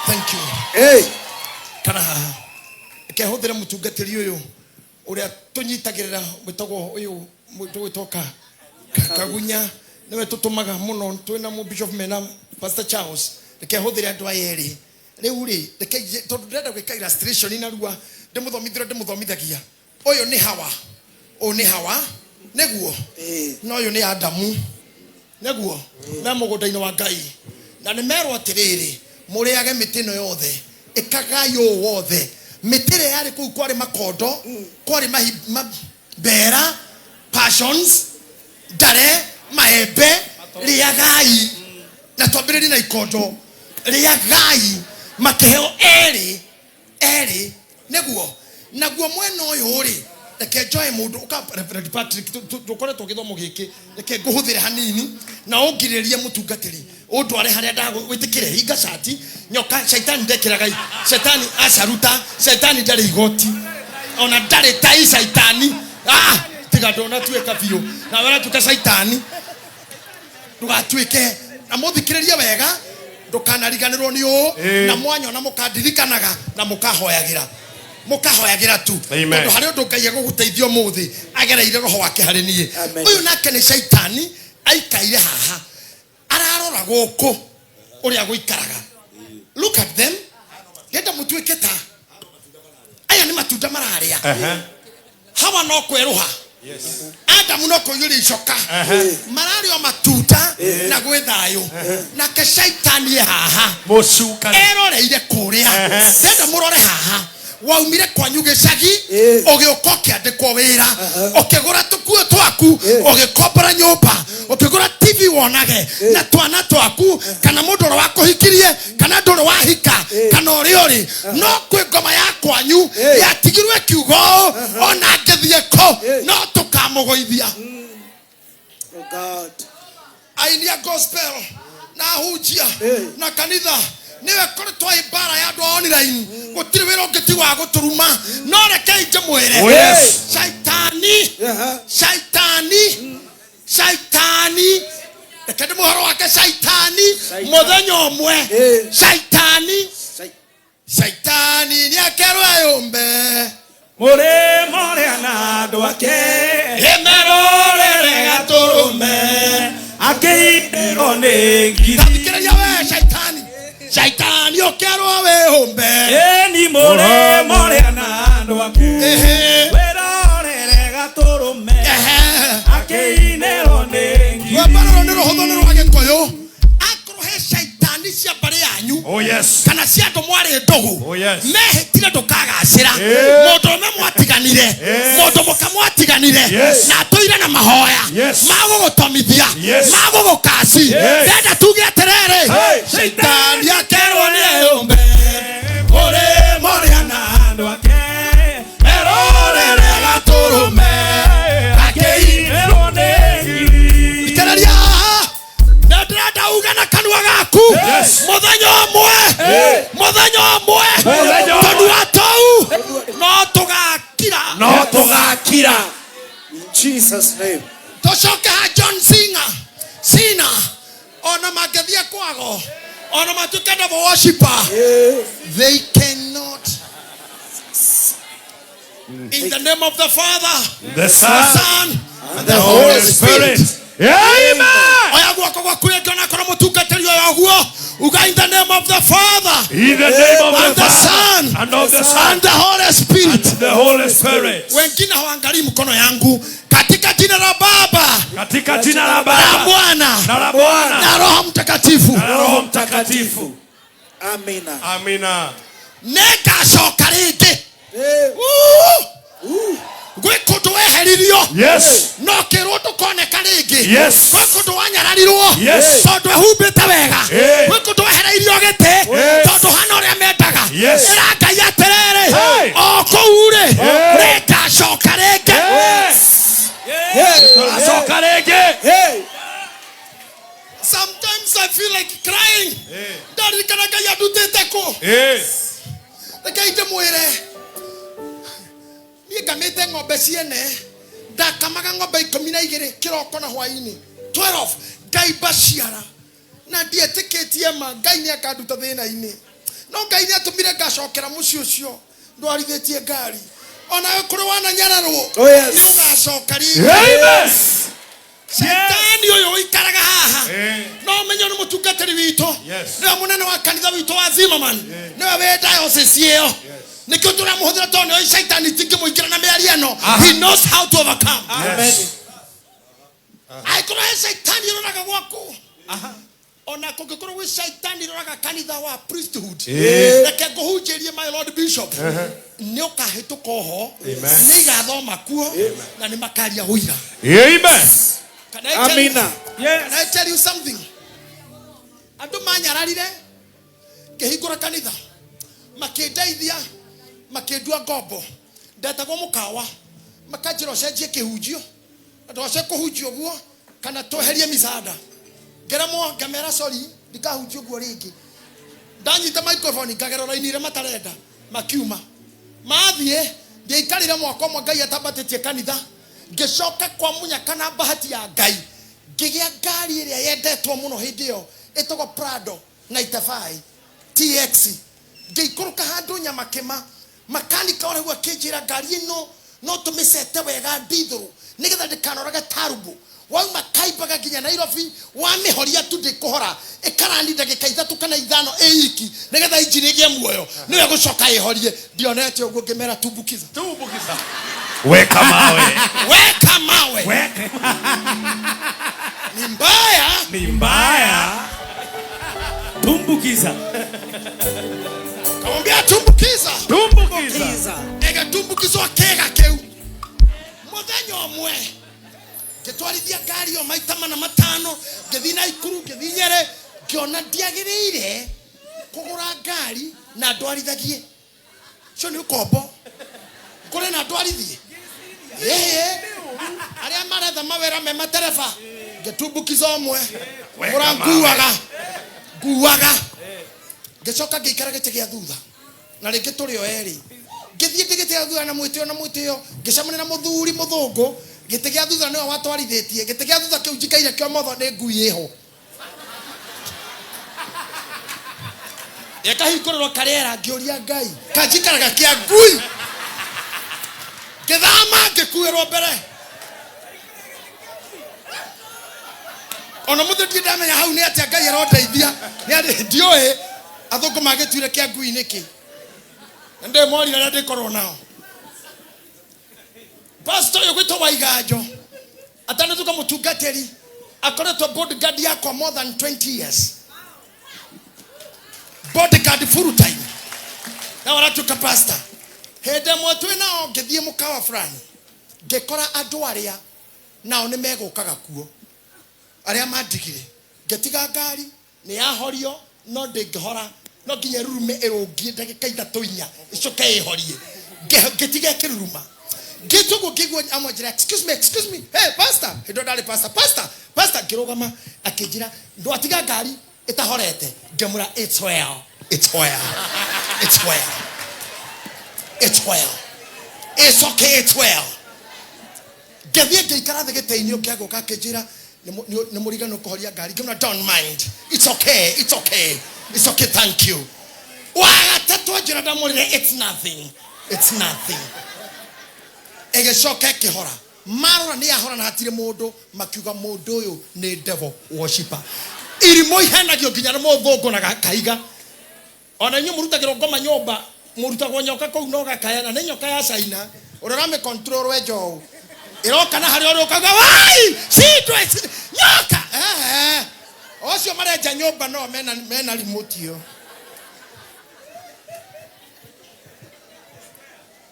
Thank you. Hey. Kana ke hodera mutungatiri uyu uria tunyitagirira witagwo uyu twitoka kagunya niwe tutumaga muno twina mu bishop mena Pastor Charles ke hodera andu ayeri riu ri ke tondu ndenda gwika illustration ina ruwa ndimuthomithagia uyu ni Hawa ni Hawa neguo no uyu ni Adamu neguo na mugundaini wa Ngai na nimerwo atiriri muriage mitino yothe ikagayo wothe mitire yari ku kwari makondo kwari bera passions dare maembe riagai na twambiriri na ikondo riagai makeheo eri neguo naguo mwena uyu ri reke joy mundu uka Reverend Patrick tukoretwo githomo giki reke nguhuthire hanini na ungiririe mutungatiri undware haria ndagwitikire hinga shati nyoka shaitani ndekiraga shetani asaruta shetani ndari igoti ona ndari tai shaitani tiga ndona tuika biu na wera tuka shaitani ndugatuike na muthikiririe wega ndukanariganirwo ni u na mwanyo na mukandirikanaga na mukahoyagira tu tondu hari undu Ngai aguguteithio muthi agereire roho wake hari nie uyu nake ni shaitani aikaire haha ararora guku uria guikaraga. Look at them. Genda mutuike ta aya ni matunda mararia Hawa no kweruha Adamu no kuyuri icoka marario matunda na gwethayo na ke shaitani haha mucuka eroreire kuria genda murore haha waumire kwanyu gicagi ugiukoke andikwo wira ukigura tukuo twaku ugikombora nyumba ukigura TV wonage na twana twaku kana mundu ro wakuhikirie kana nduru wahika kana uri no kwi ngoma ya kwanyu yatigirwe kiugo ona ngethie ko no tukamugoithia. Oh God, ainia gospel na hujia na kanitha niwe koretwo ibara ya ndo online gutiri wira ungitigwa guturuma no reke inje mwire shaitani reke muhoro wake shaitani muthenya umwe shaitani ni akerwa yombe more na andu ake emerore gaturume akeidero nengi thikiraria we shaitani okerwa we hombe ni more na andu ake werore gaturume Rwambaro nĩ rũhũthũ nĩ rwa Gĩkũyũ. Akũrũhe shaitani cia mbarĩ yanyu. Oh yes. Kana cia andũ mwarĩ ndũgũ. Oh yes. Mehĩtire ndũkagacĩra. Mũndũ ũmwe mwatiganire. Mũndũ mũka mwatiganire. Na tũire na mahoya. Magũgũtomithia. Magũgũkaci. Ndenda tuge atĩrĩrĩ. Shaitani akerwo nĩ eyũmbe. Ũrĩ mũrĩa na andũ ake. Erorere gatũrũme. Akĩinĩrwo nĩ ngiri. Ikereria haha. Ndĩrenda uge na kanua gaku. Mũthenya ũmwe. Kanua tũu. No tũgakira. In Jesus' name. Toshoke ha John Cena. Ona magethia kwago. Ona matuke na worshiper. They cannot. In the name of the Father, the Son, and the Holy Spirit. Amen. In the name of the Father, in the name of and the Son, and of the Son, and the Holy Spirit. And the Holy Spirit. Wengine hawaangalii mkono yangu. Katika jina la Baba, katika jina la Baba, na Mwana, na Roho Mtakatifu. Amina. Amina. Nega shoka rĩngĩ. Gwĩ kũndũ weheririo. Yes. No kĩrwo ndũkoneka rĩngĩ. Yes. Gwĩ kũndũ wanyararirwo. Yes. Tondũ ehumbĩte wega. Gwĩ kũndũ wehereirio gĩtĩ. Tondũ hana ũrĩa mendaga. Ĩra Ngai atĩrĩrĩ. O kũu rĩ. Nega shoka rĩngĩ. Shoka rĩngĩ. Sometimes I feel like crying. Ndarikana Ngai andutĩte kũ. Reke ndĩmwĩre. Niĩ ngamĩte ng'ombe ciene. Ndakamaga ng'ombe 12 kĩroko na hwaĩ-inĩ. 12 ngaimba ciara. Na ndietĩkĩtie ma Ngai nĩ akanduta thĩna-inĩ. No Ngai nĩ atũmire ngacokera mũciĩ ũcio. Ndwarithĩtie ngari. Ona kũrĩ wananyararwo. Nĩ ũgacoka rĩngĩ. Amen. Shaitani ũyũ ikaraga haha. No menyo nĩ mũtungatĩri witũ. Nĩwe mũnene wa kanitha witũ wa Zimmerman. Nĩwe wĩ diocese ĩyo. Nikio tunamuhudhira tono hii shaitani tingimwingira na mĩario ĩno. He knows how to overcome. Amen. Aikora shaitani roraga gwaku. Ona kũngĩkorwo gwĩ shaitani roraga kanitha wa priesthood. Reke ngũhunjĩrie my Lord Bishop. Nĩ ũkahĩtũka ho. Nĩ igathoma kuo na nĩ makaria ũira. Amen. Amina. Can I tell you something? Andũ manyararire kĩhingũra kanitha. Makendeithia. Makendua ngombo. Ndatagwo mũkawa. Makanjĩra ũcenjie kĩhunjio. Ndose kũhunjio guo kana tweherie misaada. Ngeramo ngamera sorry ndikahunjio guo rĩngĩ. Ndanyita microphone ngagera raini ĩrĩa matarenda. Makiuma. Mathiĩ ngĩikarire mwaka ũmwe Ngai atambatĩtie kanitha. Ngĩcoka kwa munyaka na bahati ya Ngai. Ngĩgĩa ngari ĩrĩa yendetwo mũno hĩndĩ ĩyo. Ĩtagwo Prado 95 TX. Ngĩikũrũka handũ Nyamakema. Makanika ore gwa kĩnjĩra ngari ĩno no tũmĩcete wega ndithũrũ nĩgetha ndĩkanoraga tarubo. Wauma kaimbaga nginya Nairobi wamĩhoria tu ndĩkũhora ĩkarani ndagĩka 3 kana 5 ĩiki nĩgetha injini ĩgĩe muoyo nĩwe gũcoka ĩhorie. Ndionete ũguo ngĩmera tumbukiza. Weka mawe. Ni mbaya. Tumbukiza. Kamwambia tumbukiza. Ega tumbukizwa kega keu. Mũthenya ũmwe ngĩtwarithia ngari yo maita mana matano ngĩthiĩ Naikuru ngĩthiĩ Nyeri ngĩona ndiagĩrĩire kũgũra ngari na ndwarithagie. Cio nĩ ũkombo. Kũrĩ na ndwarithie. Arĩa maretha mawĩra me matereba ngĩtumbukiza ũmwe. Kũra nguaga. Ngĩcoka ngĩikara gĩtĩ gĩa thutha. Na rĩngĩ tũrĩ o erĩ. Ngĩthiĩ gĩtĩ gĩa thutha na mwĩtĩo. Ngĩcemania na mũthuri mũthũngũ. Gĩtĩ gĩa thutha nĩwe watwarithĩtie. Gĩtĩ gĩa thutha kĩu njikaire kĩo motho nĩ ngui ĩho. Yakahingũrĩrwo karĩera ngĩũria Ngai. Kanjikaraga kĩa ngui. Ngĩthama ngĩkuĩrwo mbere. Ona mũthuri ndamenya hau nĩ atĩa Ngai arondeithia. Nĩ ndiũĩ athũngũ magĩtuire kĩa ngui nĩkĩ. Ndĩ morire arĩa ndĩkorwo nao. Pastor ũyũ gwĩtwo Waiganjo atana tuka mutungateri akoretwo bodyguard yakwa more than 20 years. Bodyguard full time. Na waratuka pastor. Hede mwetu na ngethie mukawa fulani. Ngekora andu aria nao ni megukaga kuo. Aria mandigire. Ngetiga ngari ni yahorio no ndingihora no nginya rurume irungie ndagika 3 icoke ihorie. Ngetiga kiruruma. Gitugo kigwo amojira excuse me. Hey pastor, he don't pastor kirogama akijira ndo atiga ngari itahorete. Ngemura it's well. It's okay, it's well. Gethie ngeikara thegete-ini ukiagoka akijira ni muriga no kuhoria ngari. Ngemura don't mind. It's okay, thank you. Wagatatu njira ndamurire it's nothing. Egecoka kihora marora ni yahora na hatire mundu makiuga mundu uyu ni devil worshipper. Irimo ihenagio nginya na muthungu na kaiga. Ona nyu murutagiro ngoma nyomba murutagwo nyoka kou no gakayana ni nyoka ya China urarame control wejo iroka na hari urukaga wai sitwe nyoka ocio mareja nyomba no mena remote yo.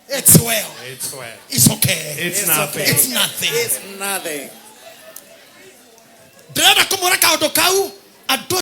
It's well. It's okay. It's nothing. Drada kumura ka odokau ado